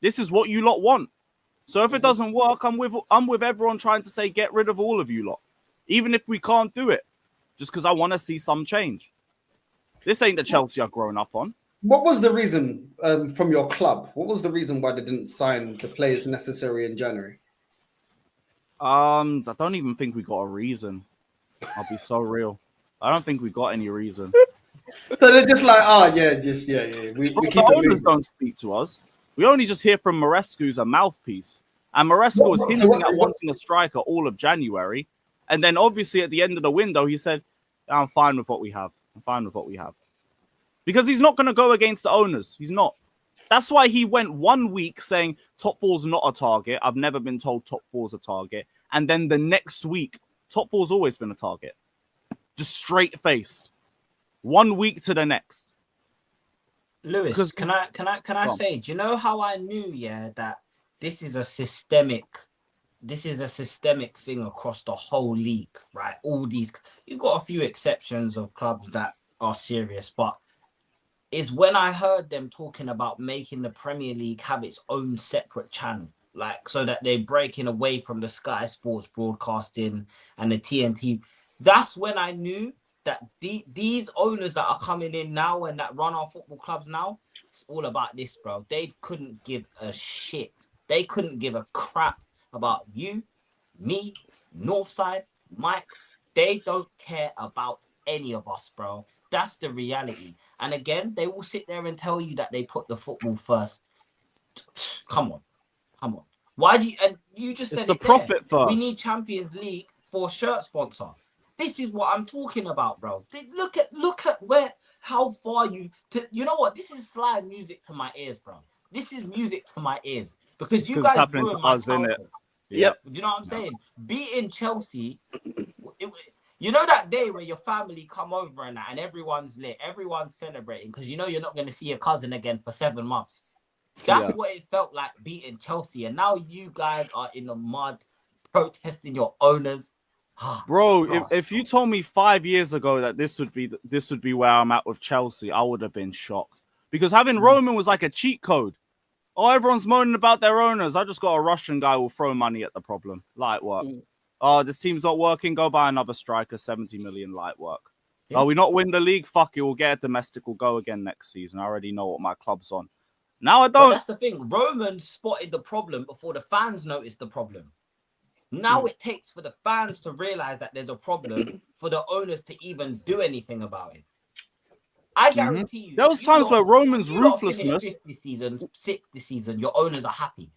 This is what you lot want. So if it doesn't work, I'm with everyone trying to say get rid of all of you lot. Even if we can't do it. Just because I want to see some change. This ain't the Chelsea I've grown up on. What was the reason from your club? What was the reason why they didn't sign the players necessary in January? I don't even think we got a reason. I'll be so real. I don't think we got any reason. So they're just like, We Bro, keep the it owners moving. don't speak to us. We only just hear from Maresca, who's a mouthpiece. And Maresca was hinting at wanting a striker all of January. And then obviously at the end of the window, he said, I'm fine with what we have. I'm fine with what we have. Because he's not going to go against the owners. He's not. That's why he went 1 week saying top four's not a target. I've never been told top four's a target. And then the next week, top four's always been a target. Just straight faced. 1 week to the next. Lewis, can I say, do you know how I knew, that this is a systemic thing across the whole league, right? All these, you've got a few exceptions of clubs that are serious, but is when I heard them talking about making the Premier League have its own separate channel, like so that they're breaking away from the Sky Sports broadcasting and the TNT. That's when I knew that these owners that are coming in now and that run our football clubs now, it's all about this, bro. They couldn't give a shit. They couldn't give a crap about you, me, Northside, Mikez. They don't care about any of us, bro. That's the reality. And again, they will sit there and tell you that they put the football first. Come on. Why do you? And you just said it's the it profit there. first. We need Champions League for a shirt sponsor. This is what I'm talking about, bro. Look at how far you know what? This is slide music to my ears, bro. This is music to my ears because It's you 'cause guys it's happening ruined to my us, innit? childhood. Yep. You know what I'm saying? Beating Chelsea, you know that day where your family come over and that, and everyone's lit, everyone's celebrating because you know you're not going to see your cousin again for 7 months. That's what it felt like beating Chelsea, and now you guys are in the mud protesting your owners. Bro, if you told me 5 years ago that this would be where I'm at with Chelsea, I would have been shocked. Because having Roman was like a cheat code. Oh, everyone's moaning about their owners. I just got a Russian guy who will throw money at the problem. Light work. Oh, this team's not working. Go buy another striker. 70 million, light work. Yeah. Oh, we not win the league? Fuck it. We'll get a domestic. We'll go again next season. I already know what my club's on. Now I But don't. that's the thing. Roman spotted the problem before the fans noticed the problem. Now it takes for the fans to realize that there's a problem for the owners to even do anything about it. I guarantee you. There was times where Roman's ruthlessness. 50 season, 60 season, your owners are happy.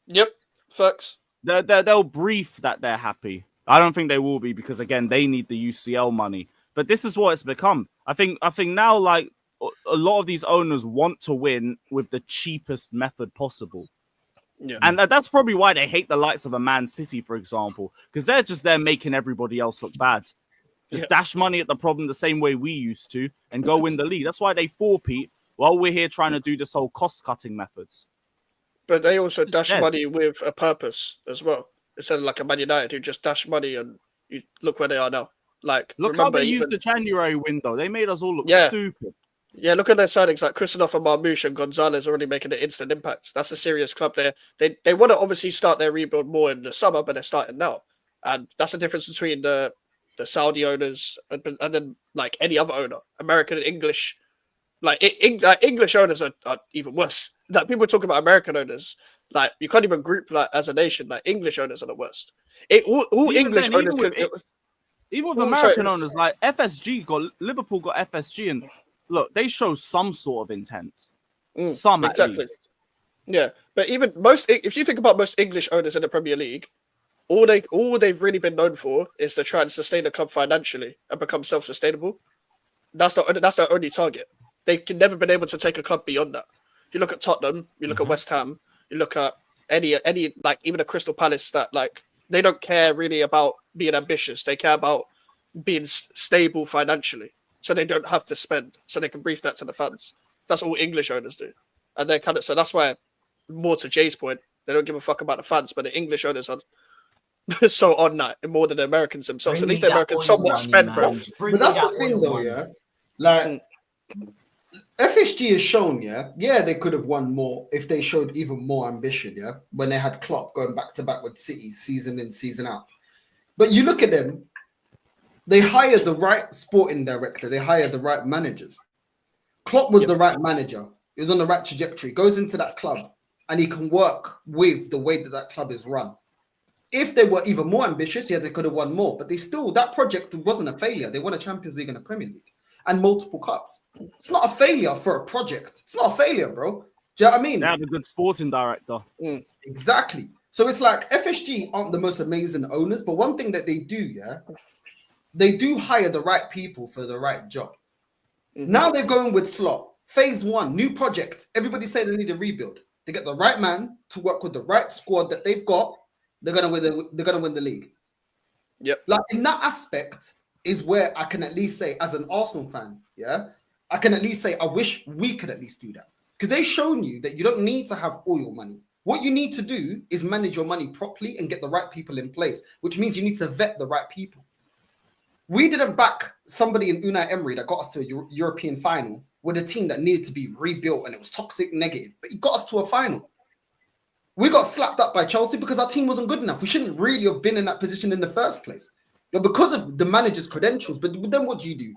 Yep. Facts. They'll brief that they're happy. I don't think they will be because again they need the UCL money. But this is what it's become. I think now like a lot of these owners want to win with the cheapest method possible. Yeah. And that's probably why they hate the likes of a Man City, for example, because they're just there making everybody else look bad. Just dash money at the problem the same way we used to and go win the league. That's why they four-peat while we're here trying to do this whole cost-cutting methods. But they also dash dead. money with a purpose as well. Instead of like a Man United who just dash money and you look where they are now. Like Look remember how they even, used the January window. They made us all look Yeah. stupid. Yeah, look at their signings like Christopher Marmouche and Gonzalez already making an instant impact. That's a serious club there. They want to obviously start their rebuild more in the summer, but they're starting now. And that's the difference between the the Saudi owners, and then like any other owner, American and English. Like English owners are even worse. Like people talk about American owners, like you can't even group like as a nation. Like English owners are the worst. All Even English then, owners even with Oh, American sorry. owners, like Liverpool got FSG, and look, they show some sort of intent, some exactly. at least. Yeah, but even if you think about most English owners in the Premier League, all they've really been known for is to try and sustain the club financially and become self-sustainable. That's their only target. They've never been able to take a club beyond that. You look at Tottenham, you look at West Ham, you look at any like even a Crystal Palace that like they don't care really about being ambitious. They care about being stable financially, so they don't have to spend, so they can brief that to the fans. That's all English owners do, and they're kind of so that's why. More to Jay's point, they don't give a fuck about the fans, but the English owners are so on that more than the Americans themselves. Bring At least me the that Americans oil somewhat money, spend, man. bro. Bring But me that's that the thing, oil though, money. yeah. Like FSG has shown, yeah, they could have won more if they showed even more ambition, yeah. When they had Klopp going back to back with City, season in, season out. But you look at them, they hired the right sporting director, they hired the right managers. Klopp was the right manager. He was on the right trajectory. Goes into that club, and he can work with the way that club is run. If they were even more ambitious, yeah, they could have won more. But that project wasn't a failure. They won a Champions League and a Premier League and multiple cups. It's not a failure for a project. It's not a failure, bro. Do you know what I mean? They have a good sporting director. Exactly. So it's like FSG aren't the most amazing owners, but one thing that they do, yeah, they do hire the right people for the right job. Now they're going with Slot. Phase 1, new project. Everybody say they need a rebuild. They get the right man to work with the right squad that they've got. They're gonna win the league. Yep. Like in that aspect is where I can at least say, as an Arsenal fan, yeah, I can at least say I wish we could at least do that because they've shown you that you don't need to have all your money. What you need to do is manage your money properly and get the right people in place, which means you need to vet the right people. We didn't back somebody in Unai Emery that got us to a European final with a team that needed to be rebuilt and it was toxic, negative, but he got us to a final. We got slapped up by Chelsea because our team wasn't good enough. We shouldn't really have been in that position in the first place. But because of the manager's credentials, but then what do?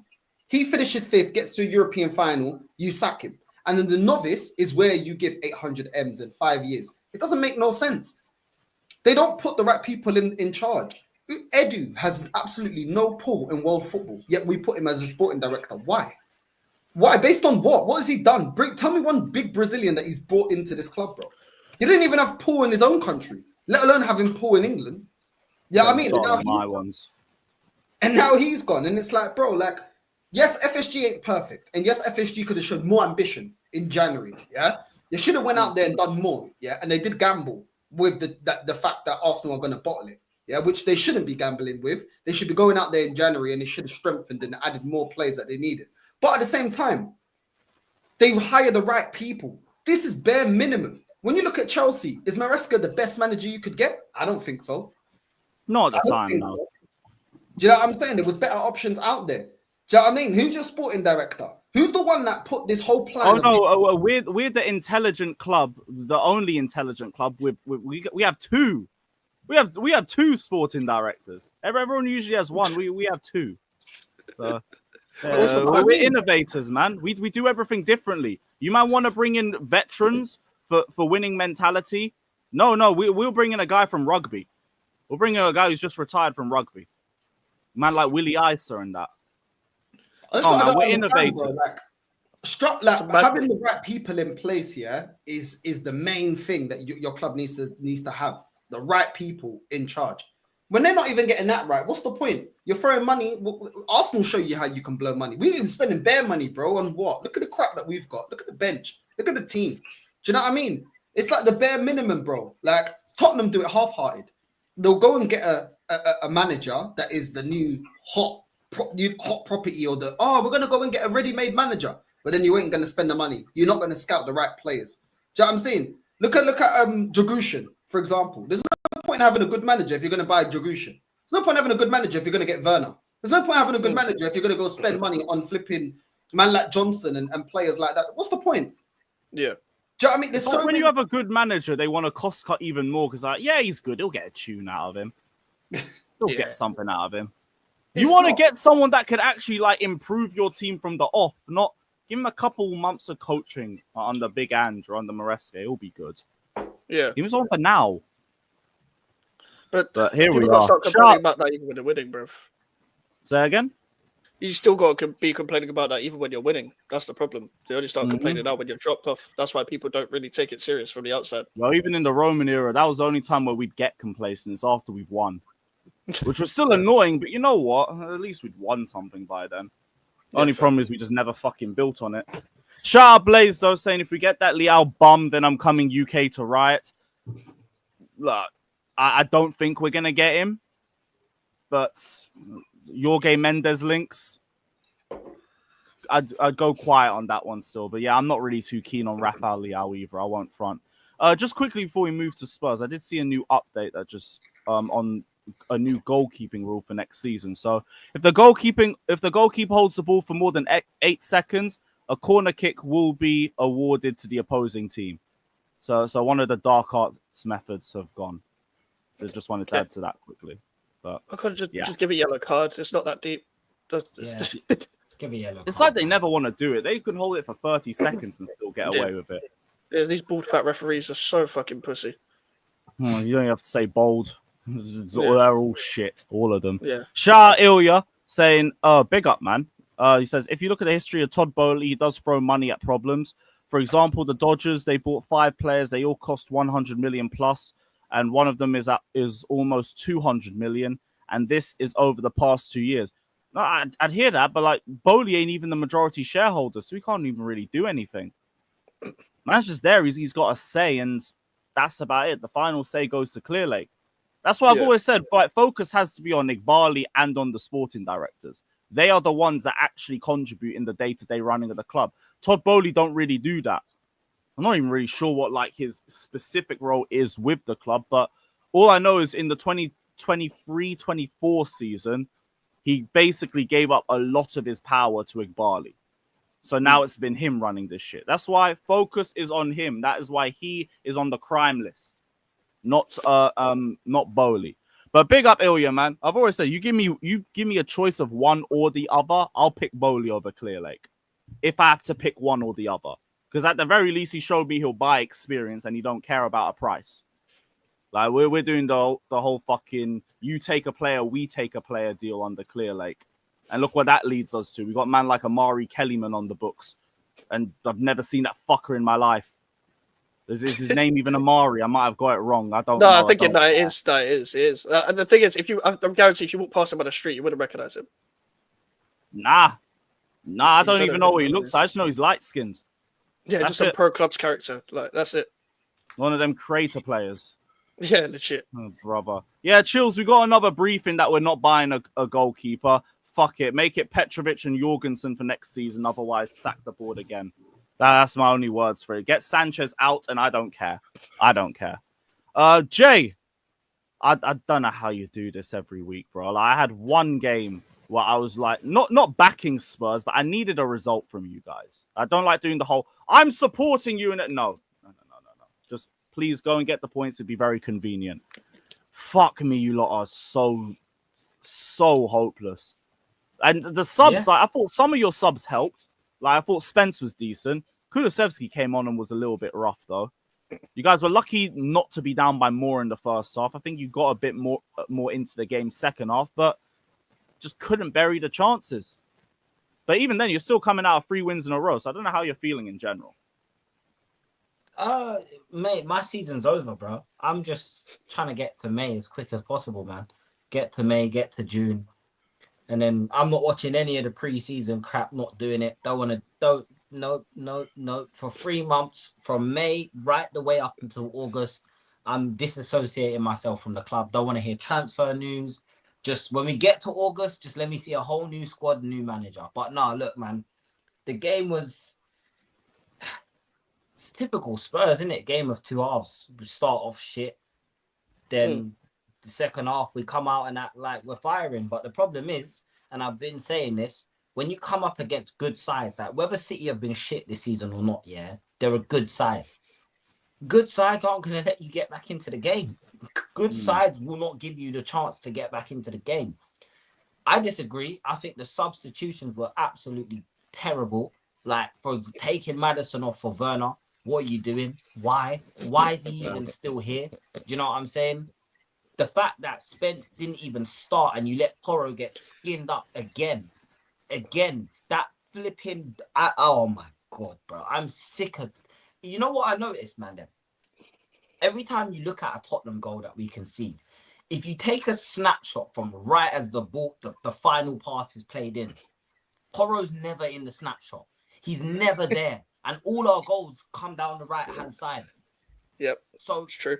He finishes 5th, gets to a European final, you sack him. And then the novice is where you give 800 M's in 5 years. It doesn't make no sense. They don't put the right people in charge. Edu has absolutely no pull in world football, yet we put him as a sporting director. Why? Why? Based on what? What has he done? Tell me one big Brazilian that he's brought into this club, bro. He didn't even have pull in his own country, let alone having pull in England. Yeah, I mean, and now he's gone, and it's like, bro, like, yes, FSG ain't perfect, and yes, FSG could have shown more ambition in January. Yeah, they should have went out there and done more. Yeah, and they did gamble with the fact that Arsenal are going to bottle it. Yeah, which they shouldn't be gambling with. They should be going out there in January and they should have strengthened and added more players that they needed. But at the same time, they've hired the right people. This is bare minimum. When you look at Chelsea, is Maresca the best manager you could get? I don't think so. Not at the time, no. So. Do you know what I'm saying? There was better options out there. Do you know what I mean? Who's your sporting director? Who's the one that put this whole plan? We're the intelligent club, the only intelligent club. We have two. We have two sporting directors. Everyone usually has one. We have two. So, we're innovators, man. We do everything differently. You might want to bring in veterans for winning mentality. No, we'll bring in a guy from rugby. We'll bring in a guy who's just retired from rugby. Man like Willie Isa and that. We're innovators. Having the right people in place here is the main thing that your club needs to have. The right people in charge. When they're not even getting that right, what's the point? You're throwing money. Arsenal show you how you can blow money. We're spending bare money, bro, on what? Look at the crap that we've got. Look at the bench. Look at the team. Do you know what I mean? It's like the bare minimum, bro. Like Tottenham do it half-hearted. They'll go and get a manager that is the new hot property, or we're going to go and get a ready-made manager. But then you ain't going to spend the money. You're not going to scout the right players. Do you know what I'm saying? Look at Dragushin, for example. There's no point in having a good manager if you're going to buy Dragushin. There's no point in having a good manager if you're going to get Werner. There's no point in having a good manager if you're going to go spend money on flipping man like Johnson and players like that. What's the point? Yeah. Do you know what I mean? There's so when you have a good manager, they want to cost cut even more because, he's good. He'll get a tune out of him. He'll get something out of him. You want to get someone that could actually like improve your team from the off, not give him a couple months of coaching under Big Andrew, under Maresca. It'll be good. Yeah. He was on for now. But here we people got to are. start complaining about that even when they're winning, bruv. Say again? You still got to be complaining about that even when you're winning. That's the problem. They only start complaining now when you're dropped off. That's why people don't really take it serious from the outside. Well, even in the Roman era, that was the only time where we'd get complacent. It's after we've won. Which was still annoying, but you know what? At least we'd won something by then. Only problem is we just never fucking built on it. Shout out Blaze, though, saying if we get that Leao bum, then I'm coming UK to riot. Look, I don't think we're going to get him. But Jorge Mendes links, I'd go quiet on that one still. But yeah, I'm not really too keen on Rafael Leao either. I won't front. Just quickly before we move to Spurs, I did see a new update that just on a new goalkeeping rule for next season. So if the goalkeeper holds the ball for more than 8 seconds, a corner kick will be awarded to the opposing team. So one of the dark arts methods have gone. I just wanted to add to that quickly. But I could just give a yellow card. It's not that deep. Give a yellow it's card. like they never want to do it. They can hold it for 30 seconds and still get away with it. These bald fat referees are so fucking pussy. You don't have to say bold. They're all shit, all of them. Yeah. Shout out Ilya saying, big up, man. He says, if you look at the history of Todd Bowley, he does throw money at problems. For example, the Dodgers, they bought 5 players. They all cost 100 million plus. And one of them is almost 200 million. And this is over the past 2 years. No, I'd hear that, but like Bowley ain't even the majority shareholder, so he can't even really do anything. Man's just there. He's got a say, and that's about it. The final say goes to Clear Lake. That's what I've always said. But focus has to be on Nick Barley and on the sporting directors. They are the ones that actually contribute in the day-to-day running of the club. Todd Bowley don't really do that. I'm not even really sure what like his specific role is with the club, but all I know is in the 2023-24 season, he basically gave up a lot of his power to Igbali. So now it's been him running this shit. That's why focus is on him. That is why he is on the crime list, not Bowley. But big up Ilya, man. I've always said you give me a choice of one or the other, I'll pick Bowley over Clear Lake. If I have to pick one or the other. Because at the very least, he showed me he'll buy experience and he don't care about a price. Like, we're doing the whole fucking you take a player, we take a player deal under Clear Lake. And look what that leads us to. We got a man like Amari Kellyman on the books. And I've never seen that fucker in my life. Is his name even Amari? I might have got it wrong. I don't know. I think it is. And the thing is, I'm guaranteed if you walk past him on the street, you wouldn't recognize him. Nah, I don't even know what he looks like. I just know he's light-skinned. Yeah, That's just some it. pro clubs character. Like, that's it. One of them creator players. Yeah, legit. Oh, brother. Yeah, Chills, we got another briefing that we're not buying a goalkeeper. Fuck it. Make it Petrovic and Jorgensen for next season. Otherwise, sack the board again. That's my only words for it. Get Sanchez out, and I don't care. Jay, I don't know how you do this every week, bro. Like, I had one game where I was like, not backing Spurs, but I needed a result from you guys. I don't like doing the whole, I'm supporting you in it. No. Just please go and get the points. It'd be very convenient. Fuck me, you lot are so hopeless. And the subs, like, I thought some of your subs helped. Like, I thought Spence was decent. Kulusevski came on and was a little bit rough, though. You guys were lucky not to be down by more in the first half. I think you got a bit more into the game second half, but just couldn't bury the chances. But even then, you're still coming out of 3 wins in a row, so I don't know how you're feeling in general. Mate, my season's over, bro. I'm just trying to get to May as quick as possible, man. Get to May, get to June. And then I'm not watching any of the preseason crap, not doing it. No. For 3 months, from May right the way up until August, I'm disassociating myself from the club. Don't want to hear transfer news. Just when we get to August, just let me see a whole new squad, new manager. But no, look, man, the game was... It's typical Spurs, isn't it? Game of 2 halves. We start off shit. Then the second half, we come out and act like we're firing. But the problem is, and I've been saying this, when you come up against good sides, like whether City have been shit this season or not, yeah, they're a good side. Good sides aren't going to let you get back into the game. Good sides will not give you the chance to get back into the game. I disagree. I think the substitutions were absolutely terrible. Like for taking Maddison off for Werner. What are you doing? Why? Why is he even still here? Do you know what I'm saying? The fact that Spence didn't even start and you let Porro get skinned up again. That flipping... oh my God, bro. I'm sick of... You know what I noticed, man? Every time you look at a Tottenham goal that we concede, if you take a snapshot from right as the ball, the final pass is played in, Porro's never in the snapshot. He's never there. And all our goals come down the right-hand side. Yep. So It's true.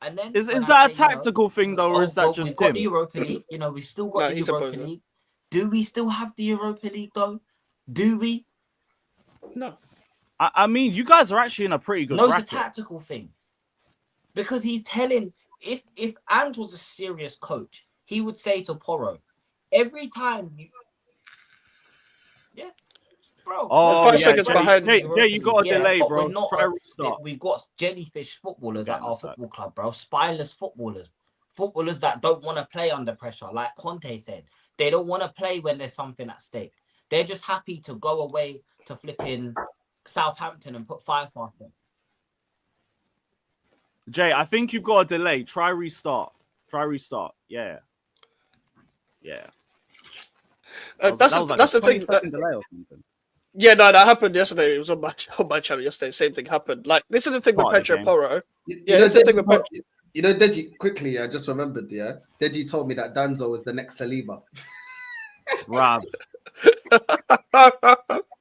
And then Is that a tactical thing though, or is that just we've got him? the Europa League? We've still got the he's a Europa bozo. League. Do we still have the Europa League though? Do we? No. I mean, you guys are actually in a pretty good No, bracket. it's a tactical thing. Because he's telling, if Ange was a serious coach, he would say to Porro, every time you... Yeah, bro. Oh, We're 5 yeah, seconds Jay, behind. Jay, you got a delay, but bro. we're not Try restart. we've got jellyfish footballers at Yeah, our that's right. football club, bro. Spineless footballers. Footballers that don't want to play under pressure. Like Conte said, they don't want to play when there's something at stake. They're just happy to go away to flipping Southampton and put 5 past them. Jay, I think you've got a delay. Try restart. Yeah. That's the thing. 20-second delay or something. Yeah, no, that happened yesterday. It was on my channel yesterday. Same thing happened. Like, this is the thing with Part of the Pedro game. Porro. Yeah, that's the thing with Pedro. You know, Deji, quickly, I just remembered, Deji told me that Danzo is the next Saliba. Bruv.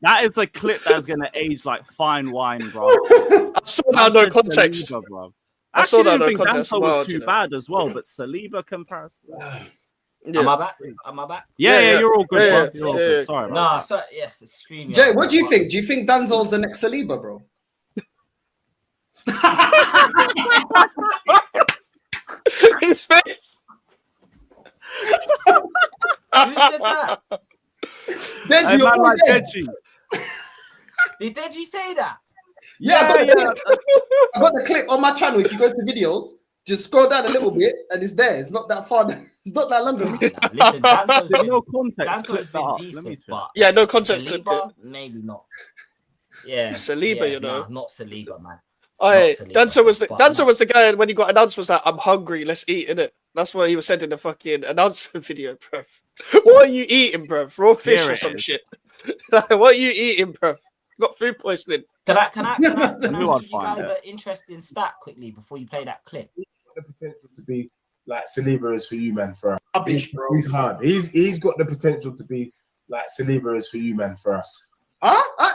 That is a clip that's going to age like fine wine, bro. I saw that no said context. Saliba, bruv. I I saw that didn't no think context. Danso was Wild, too you know. bad as well, but Saliba comparison. Yeah. Am I back? Am I back? Yeah, you're all good, Yeah, bro. You're all yeah. good. Sorry about No, that. so yes, it's streaming. Jay, what do you think? Do you think Danzo's the next Saliba, bro? His face. Who said that? Deji, Hey, you're man, like dead. Deji. Did Deji say that? Yeah, Yeah. I got the clip on my channel. If you go to videos, just scroll down a little bit and it's there. It's not that far. It's not that long ago. Nah, listen, Danzo's There's been, no context. Danzo's Clip that been up. Let me decent, check. but Yeah, no context clipped it. Saliba, maybe not. Yeah, Saliba, yeah, you know. nah, not Saliba, man. Danzo Saliba, was the guy when he got announced was like, "I'm hungry, let's eat," innit? That's what he was said in the fucking announcement video, bruv. What are you eating, bruv? Raw fish Here or it some is. shit? Like, what are you eating, bruv? Got food poisoning. Can I knew give I'd you find guys it. an interesting stat quickly before you play that clip? The potential to be like Saliba is for you, man. For us. Rubbish, bro. He's hard. He's got the potential to be like Saliba is for you, man. For us,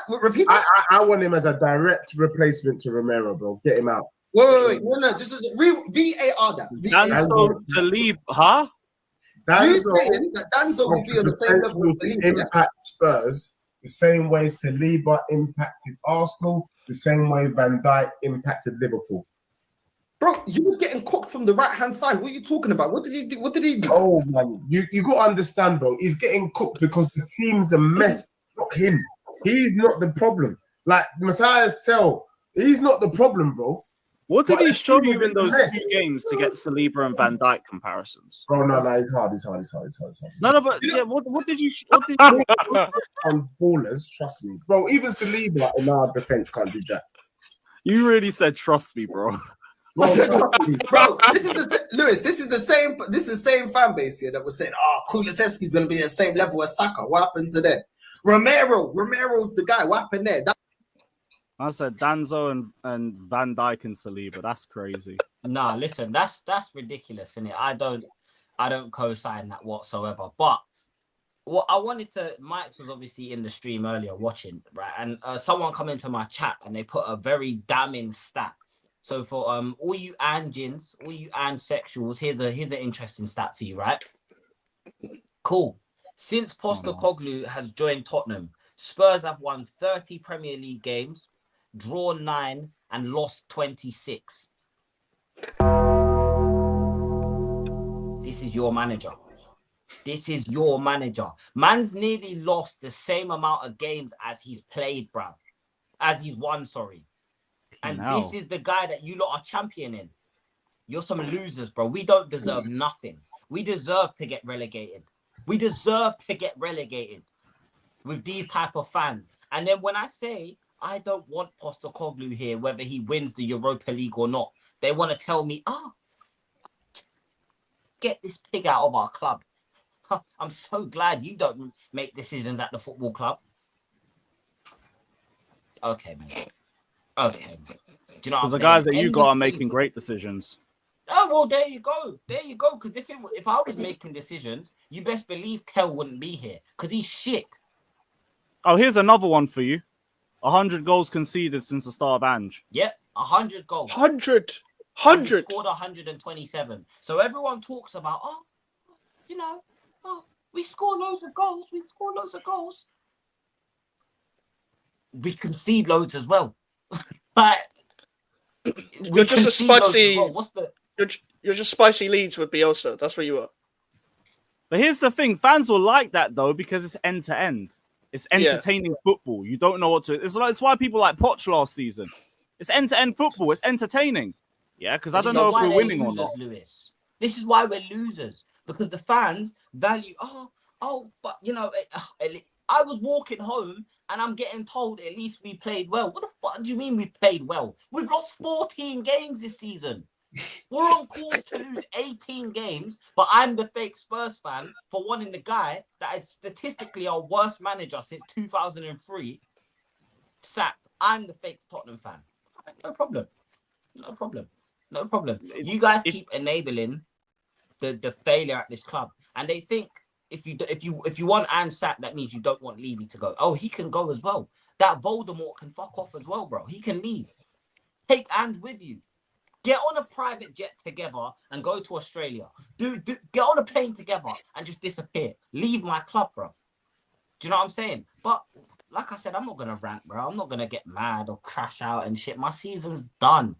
Repeat that. I want him as a direct replacement to Romero, bro. Get him out. Wait. No. Just VAR that. Danso, Saliba, huh? You Danzo saying that Danzo will be on the same level with potential to Saliba? Yeah? impact Spurs the same way Saliba impacted Arsenal, the same way Van Dijk impacted Liverpool. Bro, you was getting cooked from the right hand side. What are you talking about? What did he do? What did he do? Oh man, you got to understand, bro. He's getting cooked because the team's a mess. Not him. He's not the problem. Like Matthias Tell, he's not the problem, bro. What did But he show the you team in those is a mess. 2 games to get Saliba and Van Dijk comparisons? Bro, no, it's hard. No, but yeah, what did you? On ballers, trust me, bro. Even Saliba in our defense can't do jack. You really said trust me, bro. Bro, Bro, this is Lewis. This is the same fan base here that was saying, "Oh, Kulusevski's gonna be the same level as Saka." What happened to that? Romero's the guy. What happened there? I said Danzo and Van Dijk and Saliba. That's crazy. Nah, listen, that's ridiculous, isn't it? I don't co-sign that whatsoever. But what I wanted to, Mike was obviously in the stream earlier watching, right? And someone come into my chat and they put a very damning stat. So for all you Anjins, all you Ange-sexuals, here's an interesting stat for you, right? Cool. Since Postecoglou has joined Tottenham, Spurs have won 30 Premier League games, drawn 9, and lost 26. This is your manager. Man's nearly lost the same amount of games as he's played, bruv. As he's won, sorry. And Now. this is the guy that you lot are championing. You're some losers, bro. We don't deserve nothing. We deserve to get relegated. We deserve to get relegated with these type of fans. And then when I say I don't want Postecoglou here, whether he wins the Europa League or not, they want to tell me, get this pig out of our club. I'm so glad you don't make decisions at the football club. Okay, man. Okay. Do you know what I'm Because the saying? guys that you End got the are making season. great decisions. Oh, well, there you go. There you go. Because if I was making decisions, you best believe Kel wouldn't be here. Because he's shit. Oh, here's another one for you. 100 goals conceded since the start of Ange. Yep, 100 goals. 100. And he scored 127. So everyone talks about, we score loads of goals. We score loads of goals. We concede loads as well. But You're just a spicy. Well. What's the? You're just spicy Leeds with Bielsa. That's what you are. But here's the thing. Fans will like that, though, because it's end-to-end. It's entertaining football. You don't know what to... It's why people like Poch last season. It's end-to-end football. It's entertaining. Yeah, because I don't know if we're winning or not. Lewis. This is why we're losers. Because the fans value... but, I was walking home and I'm getting told at least we played well. What the fuck do you mean we played well? We've lost 14 games this season. We're on course to lose 18 games, but I'm the fake Spurs fan for wanting the guy that is statistically our worst manager since 2003 sacked. I'm the fake Tottenham fan. No problem. You guys keep enabling the failure at this club, and they think if you want Ange sacked, that means you don't want Levy to go. Oh, he can go as well. That Voldemort can fuck off as well, bro. He can leave. Take Ange with you. Get on a private jet together and go to Australia. Get on a plane together and just disappear. Leave my club, bro. Do you know what I'm saying? But like I said, I'm not gonna rant, bro. I'm not gonna get mad or crash out and shit. My season's done.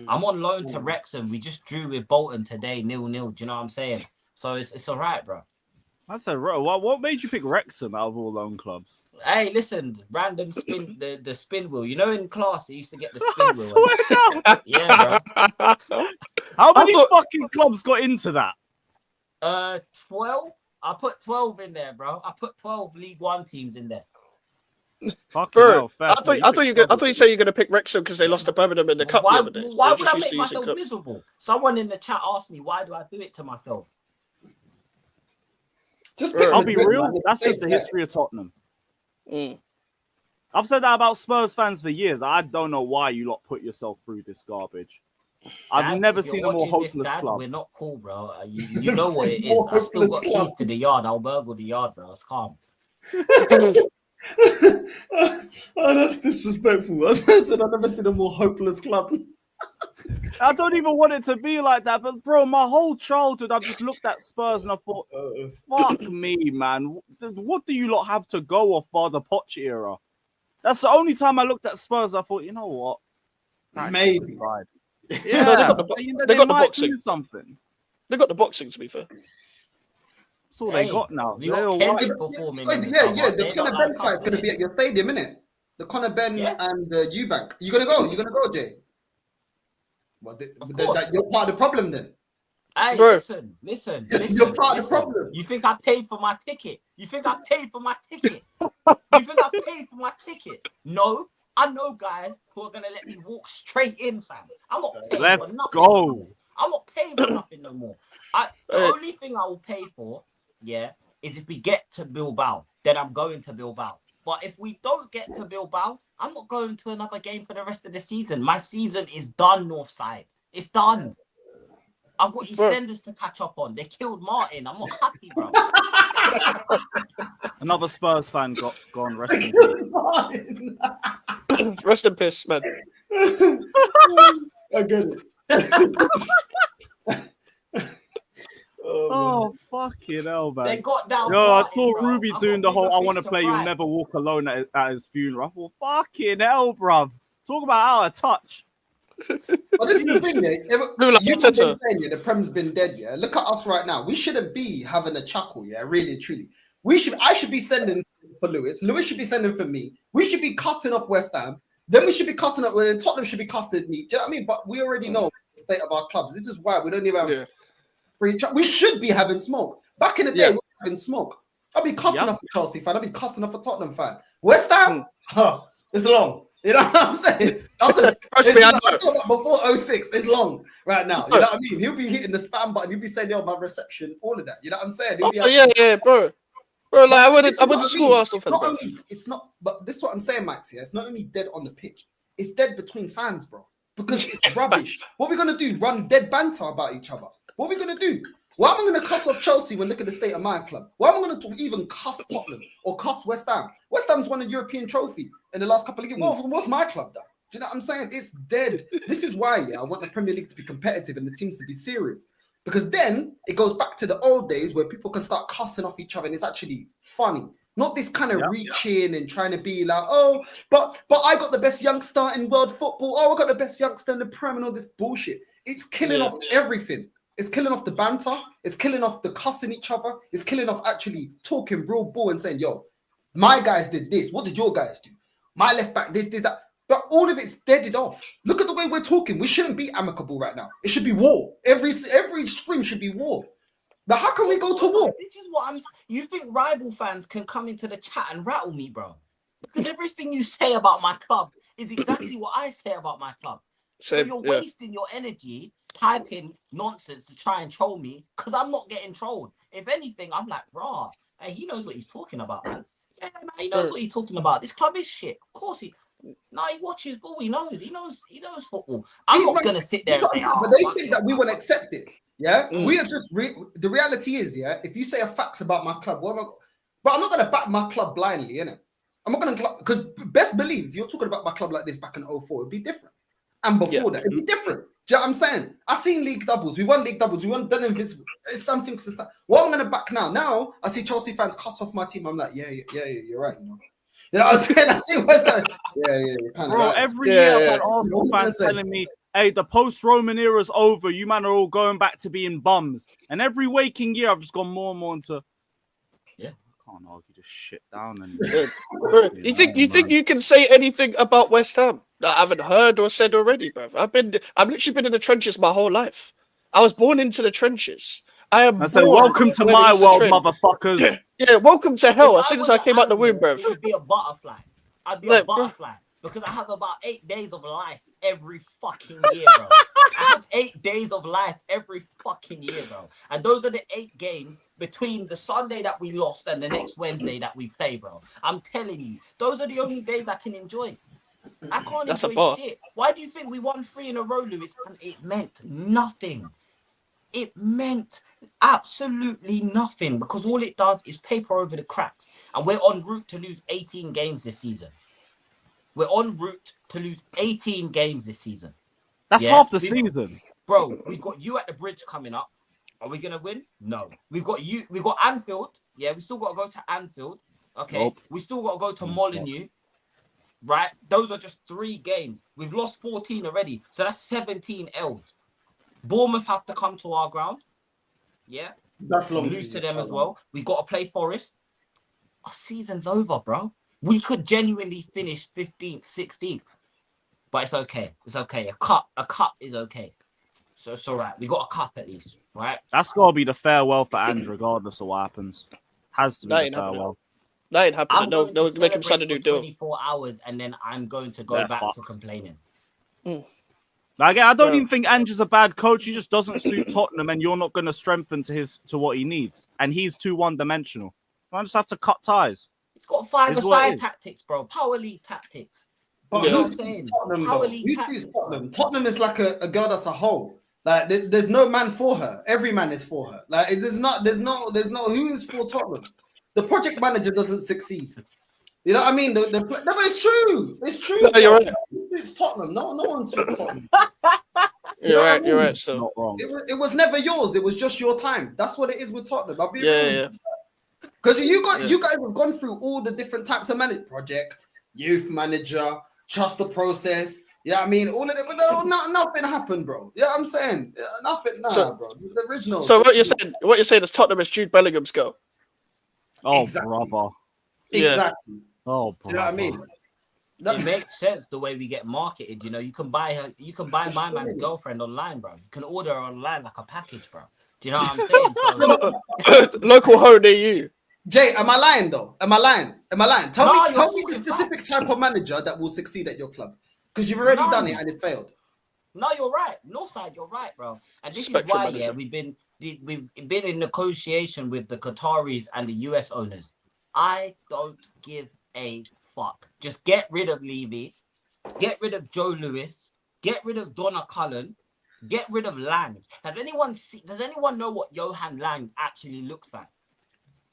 I'm on loan to Wrexham. We just drew with Bolton today, 0-0. Do you know what I'm saying? So it's all right, bro. That's a what made you pick Wrexham out of all loan clubs? Hey, listen, random spin, the spin wheel. You know, in class, I used to get the spin wheel. Yeah, bro. How many fucking clubs got into that? 12. I put 12 in there, bro. I put 12 League One teams in there. Bro, I thought you said you're gonna pick Wrexham because they lost to Birmingham in the cup the other day. Why would I make myself miserable? Someone in the chat asked me, why do I do it to myself? I'll be real. That's just the history of Tottenham. I've said that about Spurs fans for years. I don't know why you lot put yourself through this garbage. I've never seen a more hopeless club. We're not cool, bro. You know what it is. I still got keys to the yard. I'll burgle the yard, bro. It's calm. That's disrespectful. I said I've never seen a more hopeless club. I don't even want it to be like that, but bro, my whole childhood, I've just looked at Spurs and I thought, fuck me, man. What do you lot have to go off bar the Poch era? That's the only time I looked at Spurs. I thought, you know what? Maybe. they Yeah, got the boxing. Something. They got the boxing, to be fair. That's all they got now. We got Kendrick performing. The Conor Ben fight's going to be at your stadium, innit? The Conor Ben and Eubank. You going to go? You going to go, Jay? Well, you're part of the problem then. Hey, bro. listen. You're part of the problem. You think I paid for my ticket? No, I know guys who are going to let me walk straight in, fam. I'm not paying for nothing. Go. I'm not paying for nothing no more. The only thing I will pay for, is if we get to Bilbao, then I'm going to Bilbao. But if we don't get to Bilbao, I'm not going to another game for the rest of the season. My season is done, Northside. It's done. I've got EastEnders to catch up on. They killed Martin. I'm not happy, bro. Another Spurs fan gone. Rest in peace. Rest in peace, man. I get it. Oh, fucking hell, man. They got down. Yo, I Martin, saw bro. Ruby doing the whole I want to play You'll Never Walk Alone at his funeral. I thought, fucking hell, bruv. Talk about out of touch. But this is the thing, you've been saying, the Prem's been dead, Look at us right now. We shouldn't be having a chuckle, really and truly. I should be sending for Lewis. Lewis should be sending for me. We should be cussing off West Ham. Then we should be cussing up. Tottenham should be cussing me. Do you know what I mean? But we already know the state of our clubs. This is why we don't even have for each other. We should be having smoke. Back in the day, we were having smoke. I'd be cussing off a Chelsea fan. I'd be cussing off a Tottenham fan. West Ham, it's long. You know what I'm saying? Before 06, it's long right now. You know what I mean? He'll be hitting the spam button. He'll be saying, "Yo, my reception," all of that. You know what I'm saying? Bro. Bro, like I went to school Arsenal fan. It's not, but this is what I'm saying, Max. Yeah, it's not only dead on the pitch. It's dead between fans, bro. Because it's rubbish. What are we gonna do? Run dead banter about each other? What are we gonna do? Why am I going to cuss off Chelsea when look at the state of my club? Why am I going to even cuss Tottenham or cuss West Ham? West Ham's won a European trophy in the last couple of years. Well, what's my club done? Do you know what I'm saying? It's dead. This is why, I want the Premier League to be competitive and the teams to be serious. Because then it goes back to the old days where people can start cussing off each other and it's actually funny. Not this kind of reaching and trying to be like, oh, but I got the best youngster in world football. Oh, I got the best youngster in the Prem and all this bullshit. It's killing off everything. It's killing off the banter. It's killing off the cussing each other. It's killing off actually talking real ball and saying, yo, my guys did this. What did your guys do? My left back, this, that. But all of it's deaded off. Look at the way we're talking. We shouldn't be amicable right now. It should be war. Every stream should be war. But how can we go to war? This is what I'm. You think rival fans can come into the chat and rattle me, bro? Because everything you say about my club is exactly what I say about my club. So you're wasting your energy typing nonsense to try and troll me because I'm not getting trolled. If anything, I'm like, rah, hey, he knows what he's talking about, man. Yeah, man, he knows what he's talking about. This club is shit. Of course he watches ball. He knows football. I'm not gonna sit there and say, but they think that we won't accept it. Yeah, we are just the reality is, if you say a facts about my club, but I'm not gonna back my club blindly, innit? I'm not gonna, because best believe if you're talking about my club like this back in 04, it'd be different. And before that, it'd be different. Do you know what I'm saying? I've seen league doubles. We won league doubles. We won done invincible. It's something to start. What I'm gonna back now. Now I see Chelsea fans cuss off my team. I'm like, yeah, you're right. You know what I'm saying? I see West Ham. Yeah, kind of. Bro, every year I've had Arsenal fans telling me, hey, the post-Roman era's over. You man are all going back to being bums. And every waking year, I've just gone more and more into, I can't argue this shit down. And bro, you think you can say anything about West Ham that I haven't heard or said already, bro? I've literally been in the trenches my whole life. I was born into the trenches. I say, welcome to my world, motherfuckers. Yeah, welcome to hell. As soon as I came out the womb, bro. It would be a butterfly. I'd be a butterfly because I have about 8 days of life every fucking year, bro. I have 8 days of life every fucking year, bro. And those are the 8 games between the Sunday that we lost and the next Wednesday that we play, bro. I'm telling you, those are the only days I can enjoy. I can't enjoy shit. Why do you think we won 3 in a row, Lewis? And it meant nothing. It meant absolutely nothing because all it does is paper over the cracks. And we're en route to lose 18 games this season. We're en route to lose 18 games this season. That's half the season. Bro, we've got you at the bridge coming up. Are we going to win? No. We've got Anfield. Yeah, we still got to go to Anfield. Okay. Nope. We still got to go to Molineux. Right? Those are just 3 games. We've lost 14 already. So that's 17 L's. Bournemouth have to come to our ground. Yeah. That's long. Lose to them as well. We've got to play Forest. Our season's over, bro. We could genuinely finish 15th, 16th. But it's okay. It's okay. A cup is okay. So it's all right. We got a cup at least, right? That's got to be the farewell for Andrew, regardless of what happens. Has to be the farewell. That ain't happening. No, make him sign a new deal. 24 hours, and then I'm going to go back to complaining. Like, I don't even think Andrew's a bad coach. He just doesn't suit Tottenham, and you're not going to strengthen to what he needs. And he's too one-dimensional. I just have to cut ties. He's got 5-a-side tactics, bro. Power league tactics. But you know what I'm saying? Tottenham is like a girl that's a whole. Like there's no man for her. Every man is for her. Like there's no who is for Tottenham. The project manager doesn't succeed. You know what I mean? No, but it's true. It's true. No, you're right. It's Tottenham. No one's for Tottenham. You're right. You're right. So not wrong. It was never yours. It was just your time. That's what it is with Tottenham. I'll be real. Because you guys have gone through all the different types of project, youth manager, trust the process. Yeah, I mean, all of it, but nothing happened, bro. Yeah, I'm saying nothing. Bro. There is no. So what you're saying is Tottenham is Jude Bellingham's girl. Oh, brother. Exactly. Oh, brother. You know what I mean? It makes sense the way we get marketed. You know, you can buy my man's girlfriend online, bro. You can order her online like a package, bro. Do you know what I'm saying? So, Local hoe near you. Jay, am I lying though? Am I lying? Tell No, me you're the speaking specific type of manager that will succeed at your club. Because you've already done it and it's failed. no, you're right. Northside, you're right, bro. And this Spectrum is why, manager. we've been in negotiation with the Qataris and the US owners. I don't give a fuck. Just get rid of Levy, get rid of Joe Lewis, get rid of Donna Cullen, get rid of Lang. Does anyone know what Johan Lang actually looks like?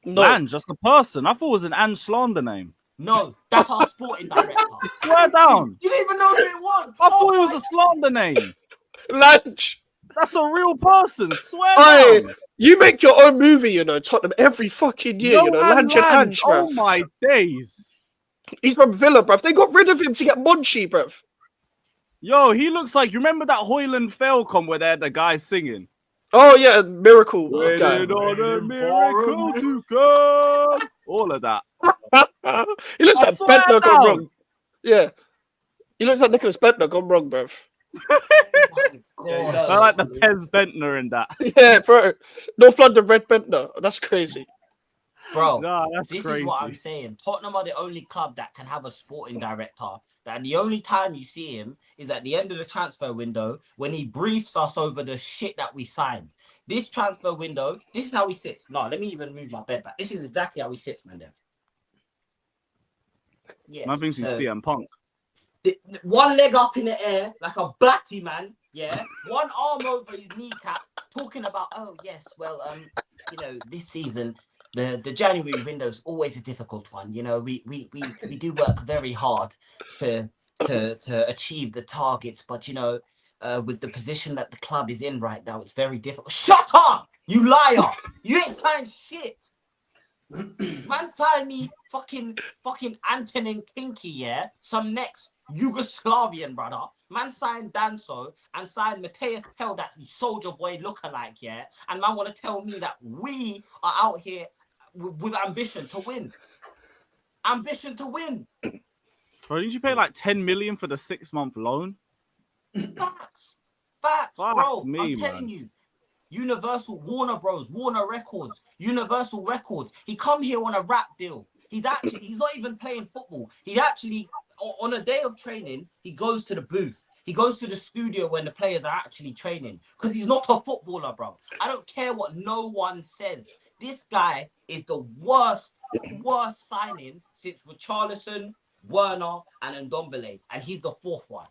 No. Man, just a person. I thought it was an Ange slander name. No, that's our sporting director. Swear down. You didn't even know who it was. I thought it was a slander name. Lunch. That's a real person. Swear Oi, down. you make your own movie, you know, Tottenham every fucking year, you know, Johan Lange and Lange. Ange, Oh bruv. my days. He's from Villa, bruv. They got rid of him to get Monchi, bruv. Yo, he looks like, you remember that Hoyland Failcom where they had the guy singing? Oh, yeah, miracle guy. Waiting on a miracle to come. All of that. He looks I like swear Bentner gone down. wrong. Yeah. He looks like Nicholas Bentner gone wrong, bruv. Oh my God. I like the Pez Bentner in that. Yeah, bro. North London Red Bentner. That's crazy. Bro, Nah, that's this crazy. is what I'm saying. Tottenham are the only club that can have a sporting director. And the only time you see him is at the end of the transfer window when he briefs us over the shit that we signed. This transfer window, this is how he sits. No, let me even move my bed back. This is exactly how he sits, man. Yes. Man thinks he's CM Punk. One leg up in the air like a batty man, yeah. One arm over his kneecap, talking about, oh yes, well, this season the January window is always a difficult one. You know, we do work very hard to achieve the targets, but with the position that the club is in right now, it's very difficult. Shut up, you liar! You ain't signed shit. Man signed me fucking Antonin Kinky, yeah? Some next Yugoslavian brother. Man signed Danso and signed Mateus Tell, that Soldier Boy lookalike, yeah? And man want to tell me that we are out here with ambition to win. Ambition to win. Bro, didn't you pay like 10 million for the 6-month loan? Facts, Fuck bro. me, I'm telling man. you. Universal, Warner Bros, Warner Records, Universal Records. He come here on a rap deal. He's not even playing football. He actually, on a day of training, he goes to the booth. He goes to the studio when the players are actually training because he's not a footballer, bro. I don't care what no one says. This guy is the worst signing since Richarlison, Werner, and Ndombele, and he's the fourth one.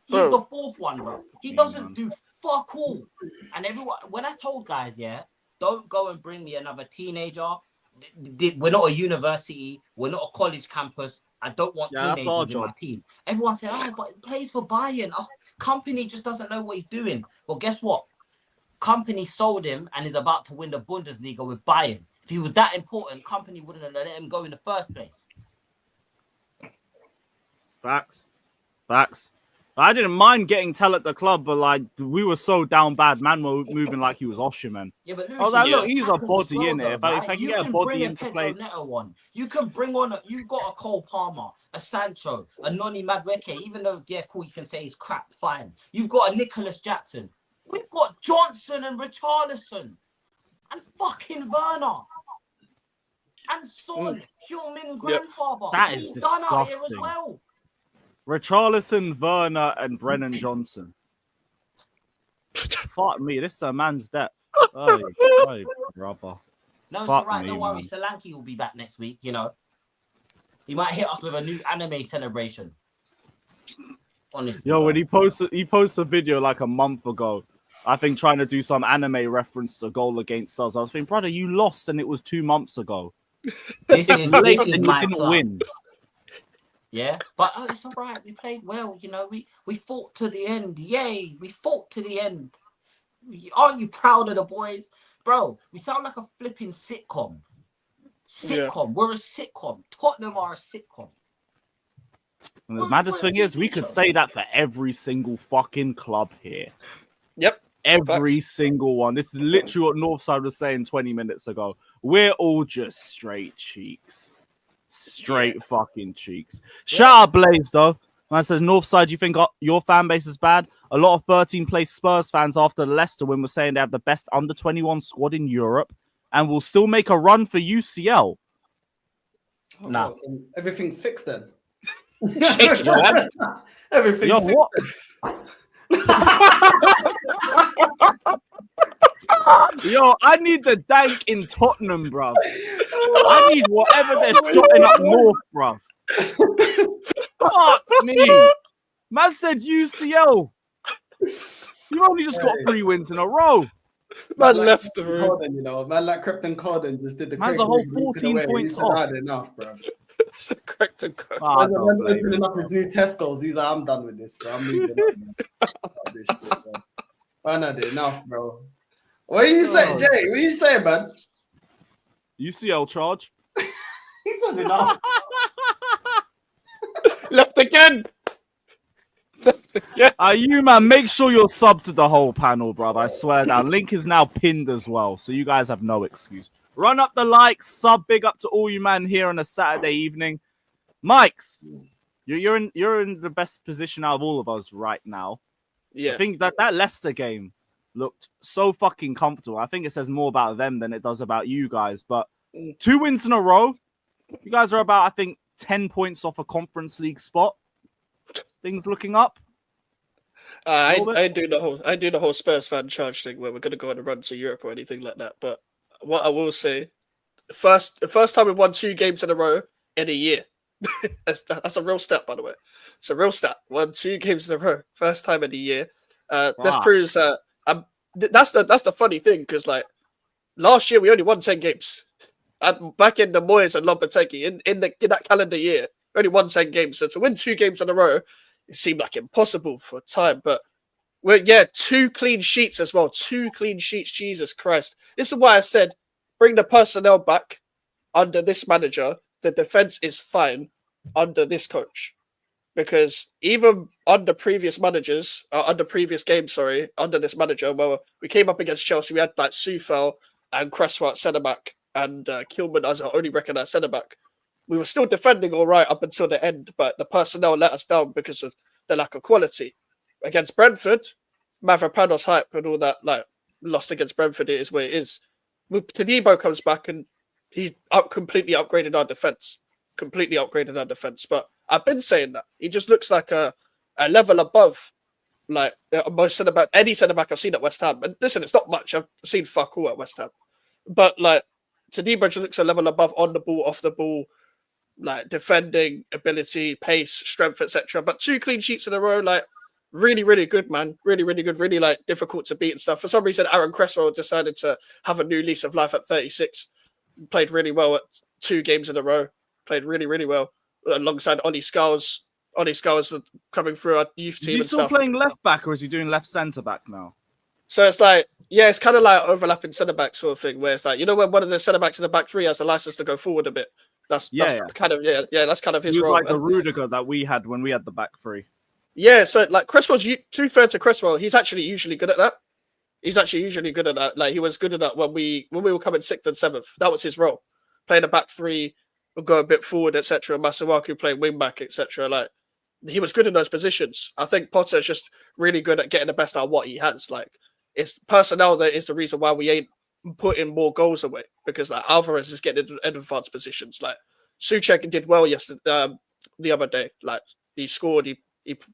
He's the fourth one, bro. He doesn't do fuck all. And everyone, when I told guys, yeah, don't go and bring me another teenager. We're not a university. We're not a college campus. I don't want teenagers in my team. Everyone said, oh, but he plays for Bayern. Oh, Company just doesn't know what he's doing. Well, guess what? Company sold him and is about to win the Bundesliga with Bayern. If he was that important, Company wouldn't have let him go in the first place. Facts. I didn't mind getting Tell at the club, but like we were so down bad. Man were moving like he was Oshiman. Yeah, but Lucy, I was like, look, he's a body in it. If I can you get a can body bring into a play. Neto one. You can bring on you've got a Cole Palmer, a Sancho, a Noni Madueke, even though, yeah, cool, you can say he's crap, fine. You've got a Nicholas Jackson. We've got Johnson and Richarlison and fucking Werner. And Son, Heung-min grandfather. That is He's done out here as disgusting. well. Richarlison, Werner, and Brennan Johnson. Fuck me, this is a man's depth. Hey, brother. No, it's Fuck all right. me, Don't worry. man. Solanke will be back next week, He might hit us with a new anime celebration. Honestly. Yo, bro. when he posted a video like a month ago, I think trying to do some anime reference to goal against us. I was thinking, brother, you lost and it was 2 months ago. This It's is late this is and you my didn't club. win. Yeah, but it's all right. We played well, We fought to the end. Yay, we fought to the end. Aren't you proud of the boys, bro? We sound like a flipping sitcom. Yeah. We're a sitcom. Tottenham are a sitcom. And the maddest thing is, we could say that for every single fucking club here. Yep. Every Facts. single one. This is literally what Northside was saying 20 minutes ago. We're all just straight cheeks. Straight fucking cheeks. Shout out Blaze, though. Man says, Northside, you think your fan base is bad? A lot of 13th place Spurs fans after the Leicester win were saying they have the best under-21 squad in Europe and will still make a run for UCL. Nah. Everything's fixed then. Shit, man. Everything's Yo, fixed. what? Yo, I need the dank in Tottenham, bruv. I need whatever they're shotting up north, bruv. Fuck me. Man said UCL. You only just got 3 wins in a row. Man left the room. Corden, you know, man like Krypton Corden just did the Man's crazy a whole thing, walking 14 away. points He said, off. "I had enough, bro." It's a correct and correct. Ah, I Man, don't blame opening him, up his new Tesco's. He's like, I'm done with this, bro. I'm moving on. Man. Fuck this shit, bro. Man, I had enough, bro. What are you saying, Jay? What are you saying, man? UCL charge. He's had enough. Left again. You man, make sure you're subbed to the whole panel, bruv. I swear down. Link is now pinned as well, so you guys have no excuse. Run up the likes, sub, big up to all you man here on a Saturday evening. Mikes, you're in the best position out of all of us right now. Yeah. I think that Leicester game looked so fucking comfortable. I think it says more about them than it does about you guys. But 2 wins in a row. You guys are about, I think, 10 points off a Conference League spot. Things looking up. I do the whole Spurs fan charge thing where we're gonna go on a run to Europe or anything like that. But what I will say, the first time we won 2 games in a row in a year. that's a real stat, by the way. It's a real stat. Won 2 games in a row, first time in a year. This proves that that's the funny thing, because like last year we only won 10 games. And back in the Moyes and Lopetegui, in that calendar year, we only won 10 games. So to win 2 games in a row, it seemed like impossible for a time. But 2 clean sheets as well. 2 clean sheets, Jesus Christ. This is why I said bring the personnel back under this manager. The defense is fine under this coach. Because even under previous managers, under previous games, under this manager, well, we came up against Chelsea, we had like Sufel and Cresswell at centre-back, and Kilman as our only recognised centre-back. We were still defending all right up until the end, but the personnel let us down because of the lack of quality. Against Brentford, Mavropanos hype and all that, like, lost against Brentford, it is where it is. Tadibo comes back and he's completely upgraded our defence. But I've been saying that. He just looks like a level above, like, most centre-back, any centre-back I've seen at West Ham. And listen, it's not much. I've seen fuck all at West Ham. But, like, Tadibo just looks a level above on the ball, off the ball, like, defending ability, pace, strength, etc. But 2 clean sheets in a row, like, really, really good, man. Really, really good. Really, like, difficult to beat and stuff. For some reason, Aaron Cresswell decided to have a new lease of life at 36. Played really well at 2 games in a row. Played really, really well alongside Ollie Scholes. Ollie Scholes coming through our youth team. Is he still playing left back, or is he doing left centre back now? So it's like, yeah, it's kind of like overlapping centre back sort of thing, where it's like, you know, when one of the centre backs in the back 3 has a license to go forward a bit. That's kind of that's kind of his role. Like the Rudiger that we had when we had the back 3. Yeah, so like Cresswell's 2/3 to Cresswell, he's actually usually good at that. Like he was good at that when we were coming 6th and 7th. That was his role, playing a back 3, go a bit forward, etc. Masuaku playing wing back, etc. Like he was good in those positions. I think Potter's just really good at getting the best out of what he has. Like it's personnel that is the reason why we ain't putting more goals away, because like Alvarez is getting in advanced positions. Like Souček did well yesterday, the other day. Like he scored, he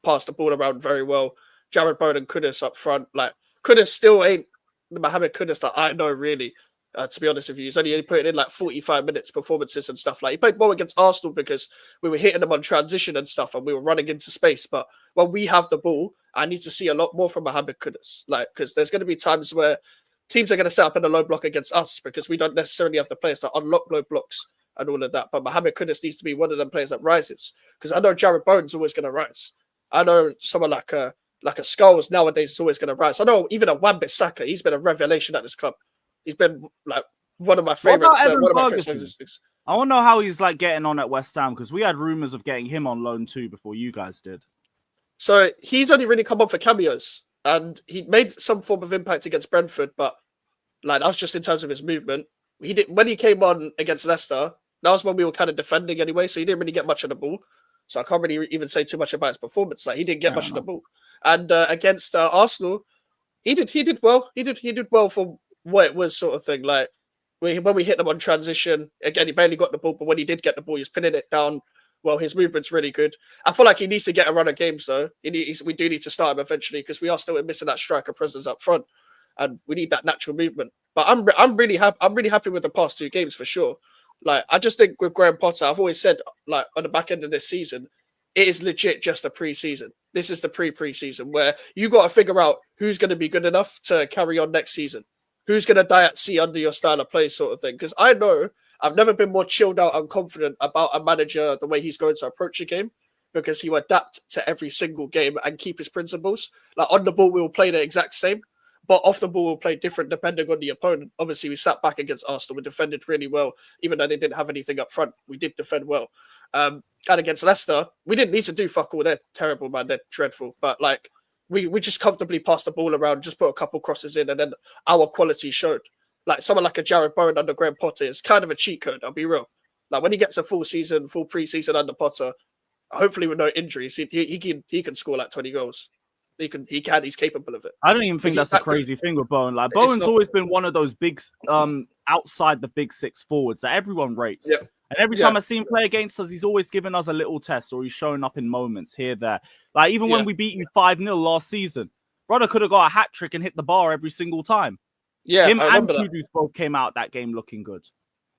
passed the ball around very well. Jared Bowen and Kudus up front. Like Kudus still ain't the Mohamed Kudus that I know really. To be honest with you, he's only putting in like 45 minutes performances and stuff. Like he played well against Arsenal because we were hitting them on transition and stuff, and we were running into space. But when we have the ball, I need to see a lot more from Mohamed Kudus. Like because there's going to be times where teams are going to set up in a low block against us because we don't necessarily have the players to unlock low blocks and all of that. But Mohamed Kudus needs to be one of them players that rises, because I know Jared Bowen's always going to rise. I know someone like a Scholes nowadays is always going to rise. I know even a Wan-Bissaka, he's been a revelation at this club. He's been like one of my favorites. I want to know how he's like getting on at West Ham, because we had rumors of getting him on loan too before you guys did. So he's only really come on for cameos, and he made some form of impact against Brentford, but like that was just in terms of his movement. He did when he came on against Leicester. That was when we were kind of defending anyway, so he didn't really get much of the ball. So I can't really even say too much about his performance. Like he didn't get much of the ball. And against Arsenal, he did well. He did well for what it was, sort of thing. Like when we hit them on transition, again, he barely got the ball, but when he did get the ball, he was pinning it down. Well, his movement's really good. I feel like he needs to get a run of games, though. We do need to start him eventually because we are still missing that striker presence up front, and we need that natural movement. But I'm really happy. I'm really happy with the past 2 games for sure. Like, I just think with Graham Potter, I've always said, like, on the back end of this season, it is legit just a pre-season. This is the pre-season where you got to figure out who's going to be good enough to carry on next season. Who's going to die at sea under your style of play, sort of thing. Because I know I've never been more chilled out and confident about a manager, the way he's going to approach a game, because he will adapt to every single game and keep his principles. Like, on the ball, we will play the exact same, but off the ball, we'll play different depending on the opponent. Obviously, we sat back against Arsenal. We defended really well, even though they didn't have anything up front. We did defend well. And against Leicester, we didn't need to do fuck all. They're terrible, man. They're dreadful. But, like, we just comfortably passed the ball around, just put a couple crosses in, and then our quality showed. Like, someone like a Jared Bowen under Graham Potter is kind of a cheat code, I'll be real. Like, when he gets a full pre-season under Potter, hopefully with no injuries, he can score like 20 goals. He's capable of it. I don't even think that's a crazy thing with Bowen. Like, Bowen's always been one of those big, outside the big 6 forwards that everyone rates. Yeah. And every time I see him play against us, he's always given us a little test, or he's showing up in moments here, there. Like, even when we beat you 5-0 last season, brother could have got a hat trick and hit the bar every single time. Yeah, him I and remember Kudus both came out that game looking good.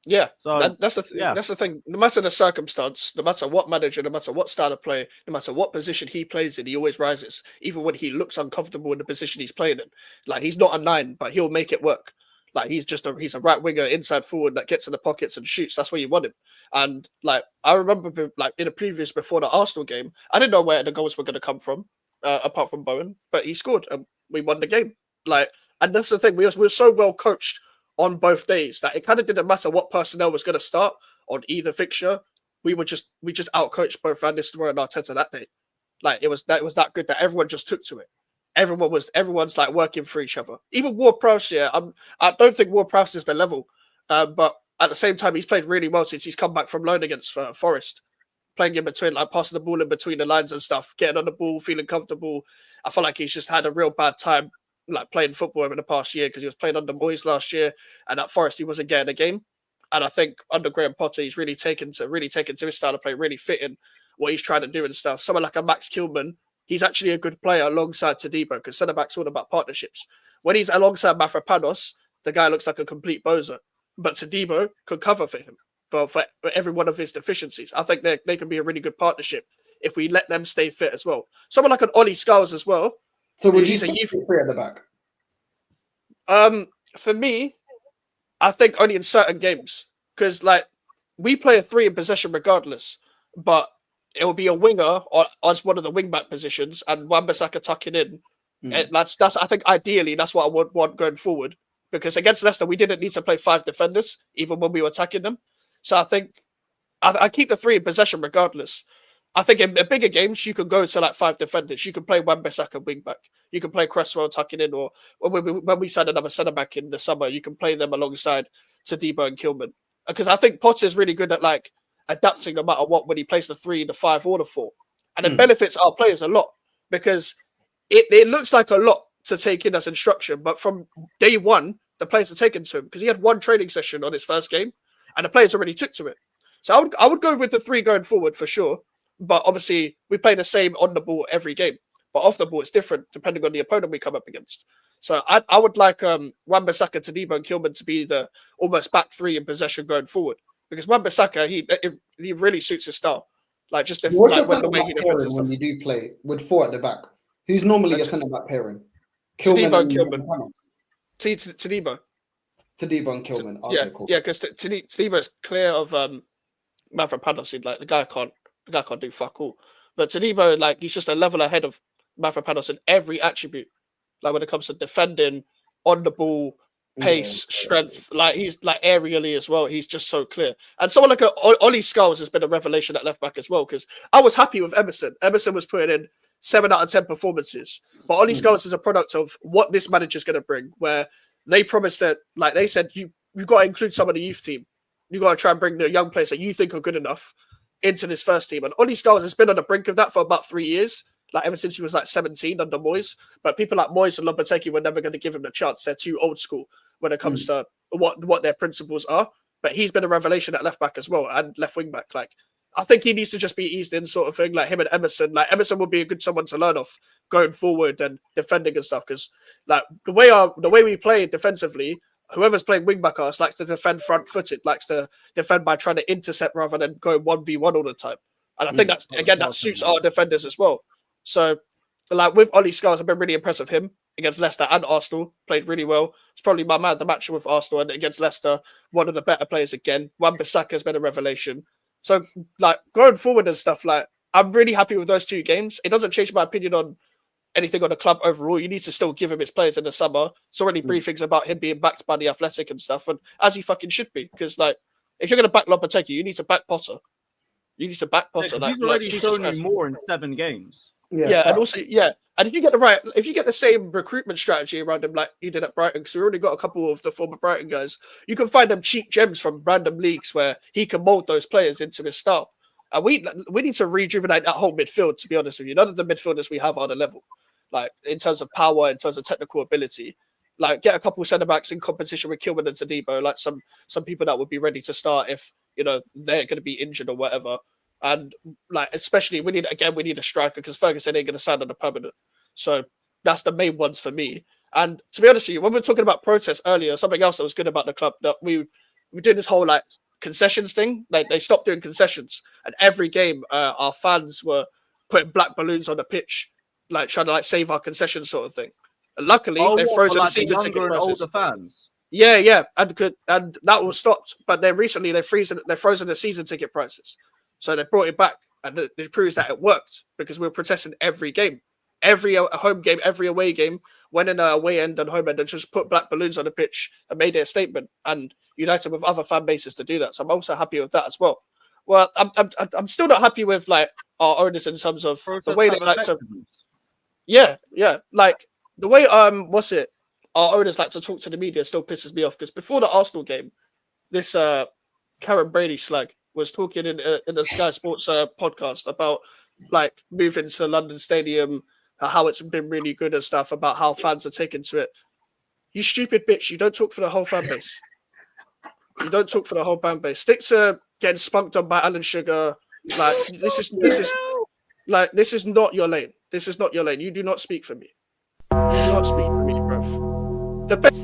Yeah, so that's the thing. No matter the circumstance, no matter what manager, no matter what style of play, no matter what position he plays in, he always rises. Even when he looks uncomfortable in the position he's playing in, like, he's not a 9, but he'll make it work. Like, he's a right winger, inside forward that gets in the pockets and shoots. That's where you want him. And, like, I remember, like, in a previous before the Arsenal game, I didn't know where the goals were going to come from, apart from Bowen, but he scored and we won the game. Like, and that's the thing. We were so well coached on both days that it kind of didn't matter what personnel was going to start on either fixture. We just outcoached both Van Nistelrooy and Arteta that day. Like, it was that good that everyone just took to it. Everyone's like working for each other. Even Ward-Prowse, I don't think Ward-Prowse is the level, but at the same time, he's played really well since he's come back from loan against Forest, playing in between, like passing the ball in between the lines and stuff, getting on the ball, feeling comfortable. I feel like he's just had a real bad time, like, playing football over the past year, because he was playing under Moyes last year, and at Forest he wasn't getting a game. And I think under Graham Potter, he's really taken to his style of play, really fitting what he's trying to do and stuff. Someone like a Max Kilman, he's actually a good player alongside Todibo, because centre-back's all about partnerships. When he's alongside Mavropanos, the guy looks like a complete bozo. But Todibo could cover for him, for every one of his deficiencies. I think they can be a really good partnership if we let them stay fit as well. Someone like an Ollie Scholes as well. So would you say 3 at the back? For me, I think only in certain games. Because, like, we play a 3 in possession regardless, but it will be a winger as one of the wing-back positions and Wan-Bissaka tucking in. And that's I think ideally that's what I would want going forward, because against Leicester we didn't need to play 5 defenders even when we were attacking them. So I think I keep the 3 in possession regardless. I think in bigger games you can go to like 5 defenders. You can play Wan-Bissaka wing-back. You can play Cresswell tucking in, or when we signed another centre-back in the summer, you can play them alongside Todibo and Kilman. Because I think Potter's really good at, like, adapting no matter what when he plays the 3, the 5, or the 4. And it benefits our players a lot, because it looks like a lot to take in as instruction, but from day one, the players are taken to him, because he had 1 training session on his first game and the players already took to it. So I would go with the 3 going forward for sure. But obviously, we play the same on the ball every game. But off the ball, it's different depending on the opponent we come up against. So I would like Wan-Bissaka, Todibo, and Kilman to be the almost back 3 in possession going forward. Because Wan-Bissaka, he really suits his style. Like, just what's like, your the way he defends when you do play with 4 at the back? Who's normally your centre back pairing? Todibo and Kilman. Todibo. Todibo and Kilman. Okay, cool. Yeah, because Todibo's clear of Mavropanos. Like, the guy can't do fuck all. But Todibo, like, he's just a level ahead of Mavropanos in every attribute. Like, when it comes to defending, on the ball, pace, strength, like, he's like aerially as well. He's just so clear. And someone like Ollie Scholes has been a revelation at left back as well, because I was happy with Emerson. Emerson was putting in 7 out of 10 performances, but Ollie Scholes is a product of what this manager's going to bring, where they promised that, like, they said, you got to include some of the youth team. You got to try and bring the young players that you think are good enough into this first team. And Ollie Scholes has been on the brink of that for about 3 years. like ever since he was like 17 under Moyes. But people like Moyes and Lopetegui were never going to give him the chance. They're too old school when it comes to what their principles are. But he's been a revelation at left back as well and left wing back. Like, I think he needs to just be eased in, sort of thing. Like him and Emerson. Like Emerson would be a good someone to learn off going forward and defending and stuff. Because like the way we play defensively, whoever's playing wing back us likes to defend front footed, likes to defend by trying to intercept rather than go 1v1 all the time. And I think that suits our defenders as well. So like with Ollie Scars, I've been really impressed with him against Leicester and Arsenal. Played really well. It's probably my man of the match with Arsenal, and against Leicester, one of the better players again. Wan-Bissaka has been a revelation. So like going forward and stuff, like I'm really happy with those 2 games. It doesn't change my opinion on anything on the club overall. You need to still give him his players in the summer. It's already briefings about him being backed by the Athletic and stuff, and as he fucking should be. Because like if you're gonna back Lopetegui, you need to back Potter. You need to back Potter. He's already shown you more in 7 games. Yeah, and also and if you get the same recruitment strategy around him like you did at Brighton, because we already got a couple of the former Brighton guys, you can find them cheap gems from random leagues where he can mold those players into his style. And we need to rejuvenate that whole midfield. To be honest with you, none of the midfielders we have are the level, like in terms of power, in terms of technical ability. Like get a couple of centre backs in competition with Kilman and Tadibo, like some people that would be ready to start if they're going to be injured or whatever. And like especially we need a striker because Ferguson ain't going to sign on the permanent. So that's the main ones for me. And to be honest with you, when we were talking about protests earlier, something else that was good about the club that we did this whole like concessions thing. Like they stopped doing concessions, and every game our fans were putting black balloons on the pitch, like trying to like save our concession sort of thing. And luckily they've frozen the season ticket prices. Older fans. Yeah, and that was stopped. But then recently they've frozen the season ticket prices. So they brought it back, and it proves that it worked because we were protesting every game, every home game, every away game, went in a away end and home end and just put black balloons on the pitch and made it a statement and united with other fan bases to do that. So I'm also happy with that as well. Well, I'm still not happy with like our owners in terms of the way they like to. Yeah, like the way our owners like to talk to the media still pisses me off because before the Arsenal game, this Karen Brady slag was talking in the Sky Sports podcast about like moving to the London Stadium, how it's been really good and stuff, about how fans are taken to it. You stupid bitch! You don't talk for the whole fan base. You don't talk for the whole fan base. Stick to getting spunked on by Alan Sugar. Like this is not your lane. This is not your lane. You do not speak for me. You do not speak for me, bruv. The best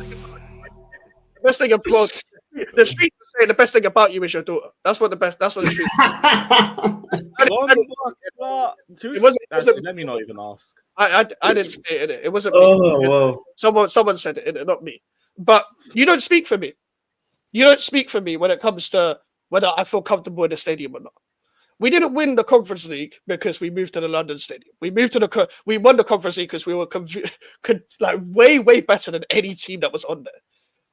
thing about the streets are saying the best thing about you is your daughter. That's what the streets. It wasn't. Let me not even ask. I didn't say it. It wasn't me. Oh, wow. Someone said it, not me. But you don't speak for me. You don't speak for me when it comes to whether I feel comfortable in the stadium or not. We didn't win the Conference League because we moved to the London Stadium. We won the Conference League because we were like way better than any team that was on there.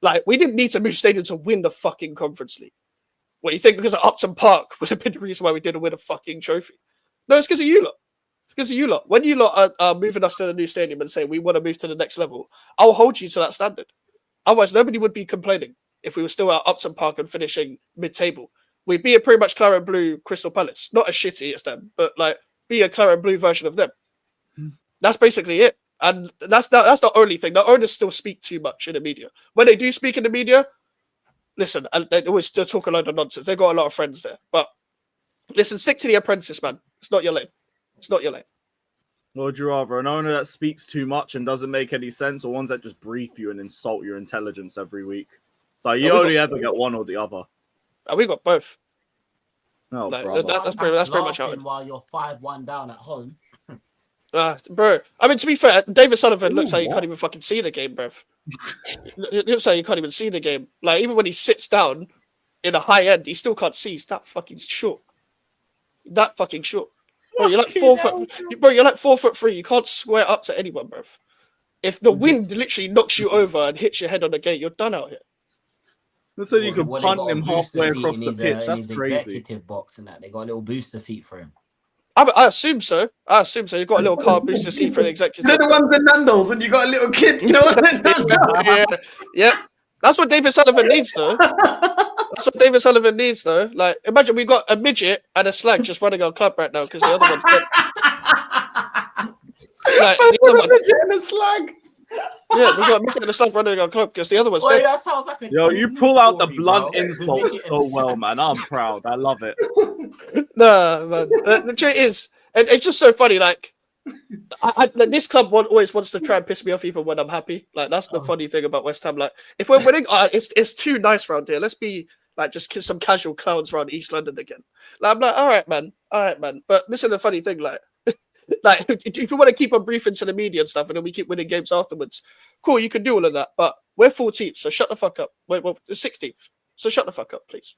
Like we didn't need to move stadium to win the fucking Conference League. What you think because of Upton Park would have been the reason why we didn't win a fucking trophy? No, it's because of you lot. It's because of you lot. When you lot are moving us to the new stadium and say we want to move to the next level, I'll hold you to that standard. Otherwise, nobody would be complaining if we were still at Upton Park and finishing mid-table. We'd be a pretty much claret and blue Crystal Palace. Not as shitty as them, but like be a claret and blue version of them. That's basically it. And that's the only thing. The owners still speak too much in the media. When they do speak in the media, listen, and they always still talk a load of nonsense. They've got a lot of friends there. But listen, stick to The Apprentice, man. It's not your lane. It's not your lane. Or would you rather an owner that speaks too much and doesn't make any sense, or ones that just brief you and insult your intelligence every week? So you only ever get one or the other. We got both. No, like, that's pretty much how it. While you're 5-1 down at home. Bro, I mean, to be fair, David Sullivan looks like he can't even fucking see the game, bruv. It looks like he can't even see the game. Like, even when he sits down in a high end, he still can't see. He's that fucking short. That fucking short. Bro, you're like 4 foot. Bro, you're like 4'3". You can't square up to anyone, bruv. If the wind literally knocks you over and hits your head on the gate, you're done out here. That's so you can punt him halfway across the pitch. That's crazy. Executive box and that they got a little booster seat for him. I assume so. You've got a little car booster seat for an executive. They're the ones in Nando's and you got a little kid. You know what I mean? Yeah. That's what David Sullivan needs, though. Like, imagine we got a midget and a slag just running our club right now because the other one's dead. Like the other one, Midget in the slag. yeah, we got midget in the slag running our club because the other one's Wait, dead. that sounds like a Yo, you Disney pull out the story, blunt bro. The insults midget and so the well, slag. man. I'm proud. I love it. Nah, man. The truth is, it's just so funny. Like, like, this club always wants to try and piss me off even when I'm happy. Like, that's the funny thing about West Ham. Like, if we're winning, it's too nice around here. Let's be like just some casual clowns around East London again. Like, I'm like, all right, man. But this is the funny thing, like. Like, if you want to keep on briefing to the media and stuff, and then we keep winning games afterwards, cool, you can do all of that. But we're 14th, so shut the fuck up. We're 16th, so shut the fuck up, please.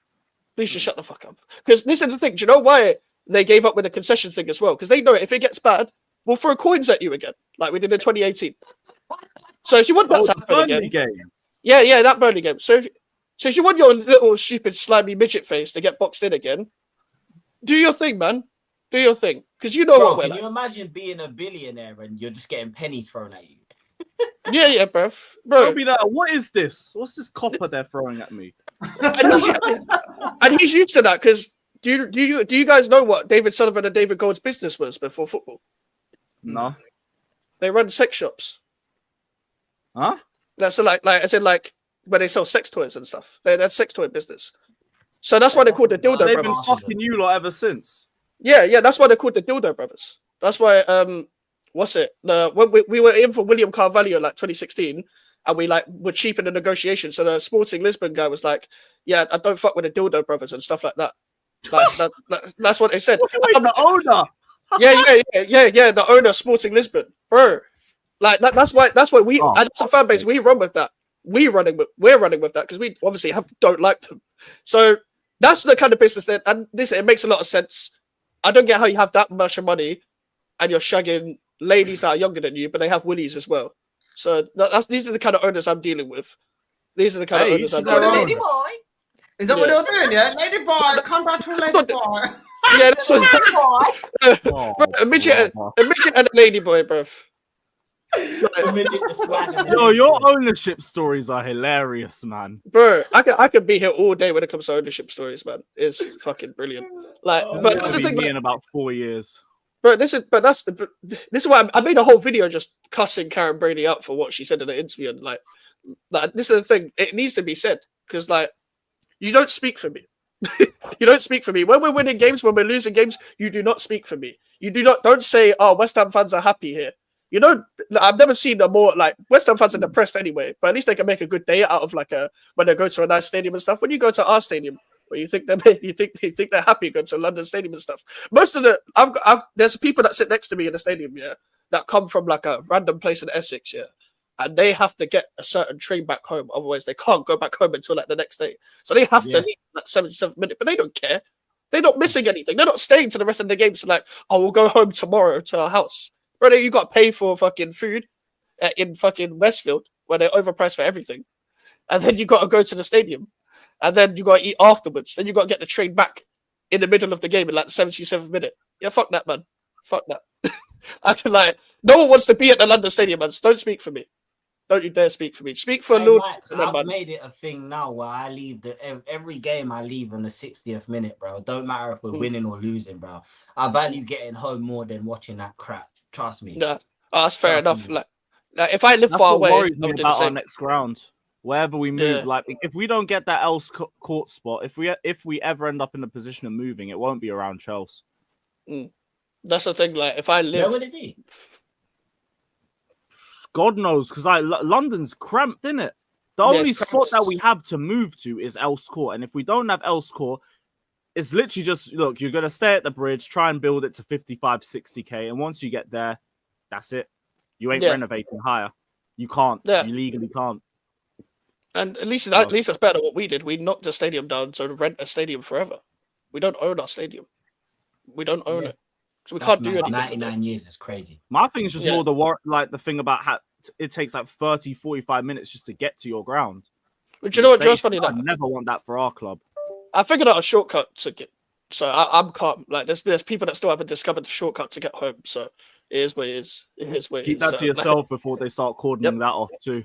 Please just shut the fuck up. Because this is the thing. Do you know why they gave up with the concession thing as well? Because they know if it gets bad, we'll throw coins at you again, like we did in 2018. So if you want that to the happen Burnley again, game. yeah, that Burnley game. So if you want your little stupid slimy midget face to get boxed in again, do your thing, man. Do your thing, because you know Bro, what we're can like. you imagine being a billionaire and you're just getting pennies thrown at you? Yeah, bro. They'll be like, what is this? What's this copper they're throwing at me? And he's used to that because do you guys know what David Sullivan and David Gold's business was before football? No. They run sex shops. Huh? That's like as in like where they sell sex toys and stuff. That's sex toy business. So that's why they're called the Dildo They've Brothers. been fucking you lot ever since. Yeah, that's why they're called the Dildo Brothers. That's why what's it? When we were in for William Carvalho like 2016, and we like were cheap in the negotiation. So the Sporting Lisbon guy was like, "Yeah, I don't fuck with the Dildo Brothers and stuff like that." Like that's what they said. Wait, the owner. Yeah. The owner of Sporting Lisbon, bro. Like that's why we Oh, and it's a fan base. We run with that. We're running with that because we obviously don't like them. So that's the kind of business that, and this it makes a lot of sense. I don't get how you have that much money and you're shagging ladies that are younger than you, but they have willies as well. So these are the kind of owners I'm dealing with. These are the kind of owners I'm dealing with. Lady boy. Is that what they're doing? Yeah, lady boy, come back to lady boy. Yeah, that's what. Lady boy. Oh, A midget and a lady boy, bro. The midget, the swag, and the Yo, lady your boy. ownership stories are hilarious, man. Bro, I could be here all day when it comes to ownership stories, man. It's fucking brilliant. Like, This but is that's gonna the be thing. me in about 4 years. Bro, this is why I made a whole video just cussing Karen Brady out for what she said in the interview, and like this is the thing. It needs to be said because like you don't speak for me. You don't speak for me when we're winning games. When we're losing games, you do not speak for me. You don't say, "Oh, West Ham fans are happy here." You know, I've never seen a more like West Ham fans are depressed anyway, but at least they can make a good day out of like when they go to a nice stadium and stuff. When you go to our stadium, where you think they're happy going to London Stadium and stuff. Most of there's people that sit next to me in the stadium, yeah, that come from like a random place in Essex, yeah, and they have to get a certain train back home, otherwise they can't go back home until like the next day. So they have to leave like 77th minute, but they don't care. They're not missing anything. They're not staying to the rest of the game. So like, oh, we'll go home tomorrow to our house. Brother, you got to pay for fucking food in fucking Westfield where they're overpriced for everything. And then you got to go to the stadium. And then you got to eat afterwards. Then you got to get the train back in the middle of the game in like the 77th minute. Yeah, fuck that, man. Fuck that. I feel like no one wants to be at the London Stadium, man. Don't speak for me. Don't you dare speak for me. Speak for Hey, Lord. Mike, I've made it a thing now where I leave every game I leave on the 60th minute, bro. Don't matter if we're winning or losing, bro. I value getting home more than watching that crap. Trust me. Yeah, that's fair Trust enough. me. Like if I live That's far what away, worries I me would do the about our same. next ground. Wherever we move, Yeah. like if we don't get that else court spot, if we ever end up in a position of moving, it won't be around Chelsea. That's the thing. Like if I Where live, would it be? God knows, because London's cramped, isn't it? The Yeah, only it's spot cramped. that we have to move to is Else Court, and if we don't have Else Court, it's literally just look. You're gonna stay at the bridge, try and build it to 55, 60k, and once you get there, that's it. You ain't Yeah. renovating higher. You can't. Yeah. You legally can't. and at least that's better than what we did. We knocked the stadium down to rent a stadium forever. We don't own our stadium. We don't own it, so we can't do anything. 99 years is crazy. My thing is just Yeah. more the thing about how it takes like 30, 45 minutes just to get to your ground. But you know what, Joe's funny? I never want that for our club. I figured out a shortcut to get. So I'm calm. Like there's people that still haven't discovered the shortcut to get home. So it is what it is. It is what it Keep is. that So, to yourself before they start cordoning that off too.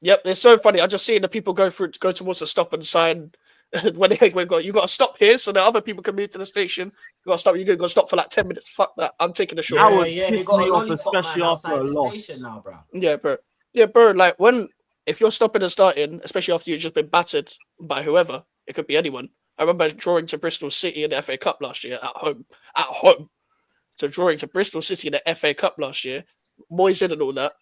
Yep, it's so funny. I just seen the people go towards the stop and sign You got to stop here so that other people can move to the station. You got to stop. You got to stop for like 10 minutes. Fuck that. I'm taking a That short. would They piss got me a off, lollipop especially man after outside a the loss. station now, bro. Yeah, bro. Yeah, bro. Like if you're stopping and starting, especially after you've just been battered by whoever, it could be anyone. I remember drawing to Bristol City in the FA Cup last year at home. So drawing to Bristol City in the FA Cup last year, Moyes in and all that.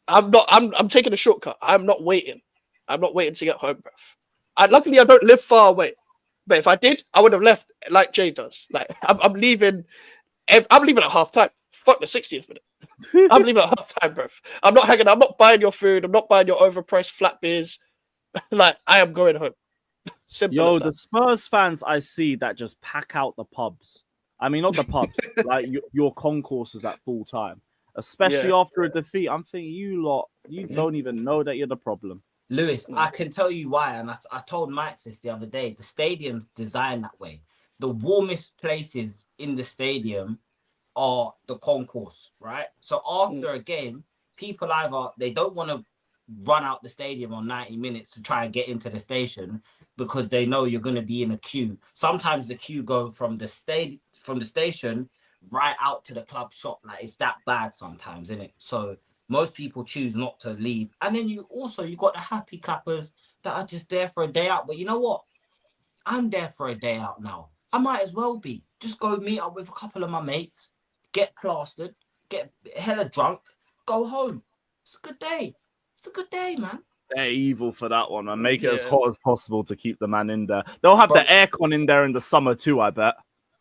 I'm taking a shortcut. I'm not waiting. I'm not waiting to get home, bruv. Luckily I don't live far away. But if I did, I would have left like Jay does. Like I'm leaving. I'm leaving at half time. Fuck the 60th minute. I'm leaving at half time, bruv. I'm not hanging. I'm not buying your food. I'm not buying your overpriced flat beers. Like I am going home. Simple Yo, as the that. Spurs fans I see that just pack out the pubs. I mean, not the pubs, like your concourses at full time, especially Yeah. after a defeat. I'm thinking, you lot, you don't even know that you're the problem. Lewis, I can tell you why, and I told Mikez this the other day. The stadium's designed that way. The warmest places in the stadium are the concourse, right? So after a game, people either they don't want to run out the stadium on 90 minutes to try and get into the station because they know you're going to be in a queue. Sometimes the queue go from the station right out to the club shop. Like it's that bad sometimes, isn't it? So most people choose not to leave. And then you got the happy clappers that are just there for a day out. But you know what? I'm there for a day out now. I might as well be. Just go meet up with a couple of my mates, get plastered, get hella drunk, go home. It's a good day. It's a good day, man. They're evil for that one, and make it as Yeah. hot as possible to keep the man in there. They'll have the aircon in there in the summer too, I bet.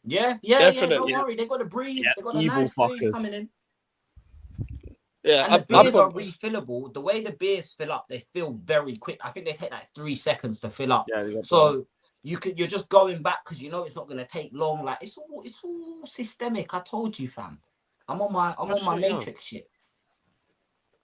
Yeah. Definitely. Don't worry. They got the breeze. Yeah, They got a evil nice breeze fuckers. coming in. Yeah, And the beers are refillable. The way the beers fill up, they fill very quick. I think they take like 3 seconds to fill up. Yeah, they got So you're just going back because you know it's not gonna take long. Like it's all systemic. I told you, fam. I'm on my matrix shit.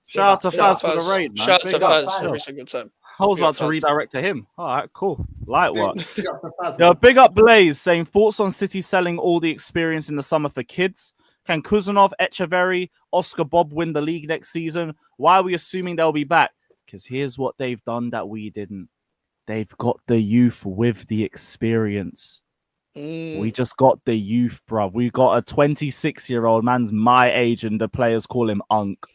Shout out to Big up, Faz for the raid, man. Shout out to Big up, Faz Faz. every single time. I was Big up, about to Faz. redirect to him. All right, cool. Light work. Big up to Faz, Yo, man. big up Blaze saying thoughts on City selling all the experience in the summer for kids. Can Kuzanov, Echeverry, Oscar Bob win the league next season? Why are we assuming they'll be back? Because here's what they've done that we didn't. They've got the youth with the experience. We just got the youth, bruv. We got a 26-year-old man's my age and the players call him Unk.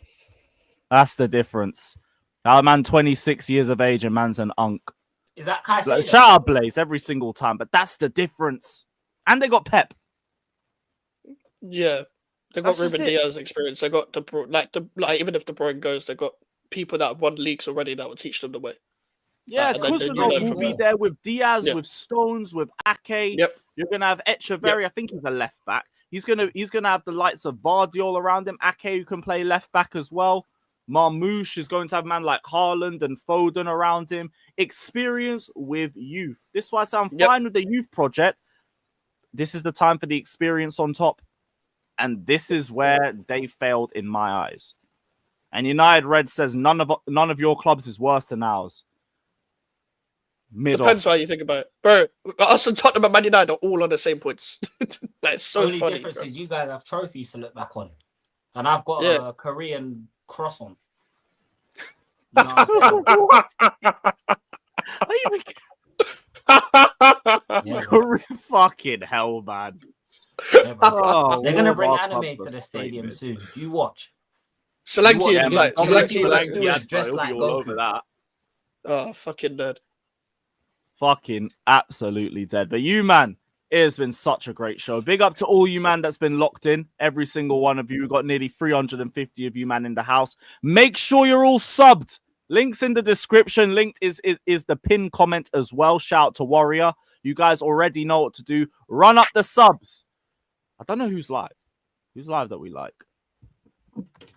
That's the difference. Our man 26 years of age and man's an Unk. Is that Kai? Like, shout out Blaze every single time, but that's the difference. And they got Pep. Yeah, they got That's just Ruben it. Diaz experience. They got like even if De Bruyne goes, they got people that have won leagues already that will teach them the way. Yeah, and then you Kuzanov learn will from be that. there with Diaz, Yeah. with Stones, with Ake. Yep. You're gonna have Echeverry. I think he's a left back. He's gonna have the likes of Vardiol around him. Ake, who can play left back as well. Marmouche is going to have a man like Haaland and Foden around him. Experience with youth. This is why I say I'm fine with the youth project. This is the time for the experience on top. And this is where they failed in my eyes. And United Red says none of your clubs is worse than ours. Depends how you think about it, bro. Us and Tottenham and Man United are all on the same points. That's so Only funny. difference Bro. is you guys have trophies to look back on, and I've got a Korean cross on. You know what I'm saying? Yeah, Fucking hell, man. yeah, bro. Oh, They're gonna all bring of our anime clubs to are the straight stadium mids. soon. You watch. Solanke, Yeah, like man. Solanke, like Solanke, yeah. dressed He'll like be all Goku. over that. oh fucking nerd. Fucking absolutely dead. But you, man, it has been such a great show. Big up to all you, man, that's been locked in. Every single one of you. We've got nearly 350 of you, man, in the house. Make sure you're all subbed. Links in the description. Linked is the pinned comment as well. Shout out to Warrior. You guys already know what to do. Run up the subs. I don't know who's live. Who's live that we like?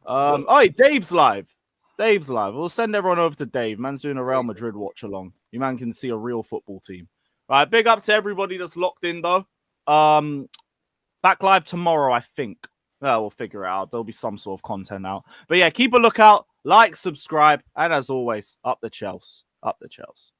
Oh, Dave's live. Dave's live. We'll send everyone over to Dave. Man's doing a Real Madrid watch along. You man can see a real football team. All right, big up to everybody that's locked in though. Back live tomorrow, I think. Well, we'll figure it out. There'll be some sort of content out. But yeah, keep a lookout. Like, subscribe, and as always, up the Chels. Up the Chels.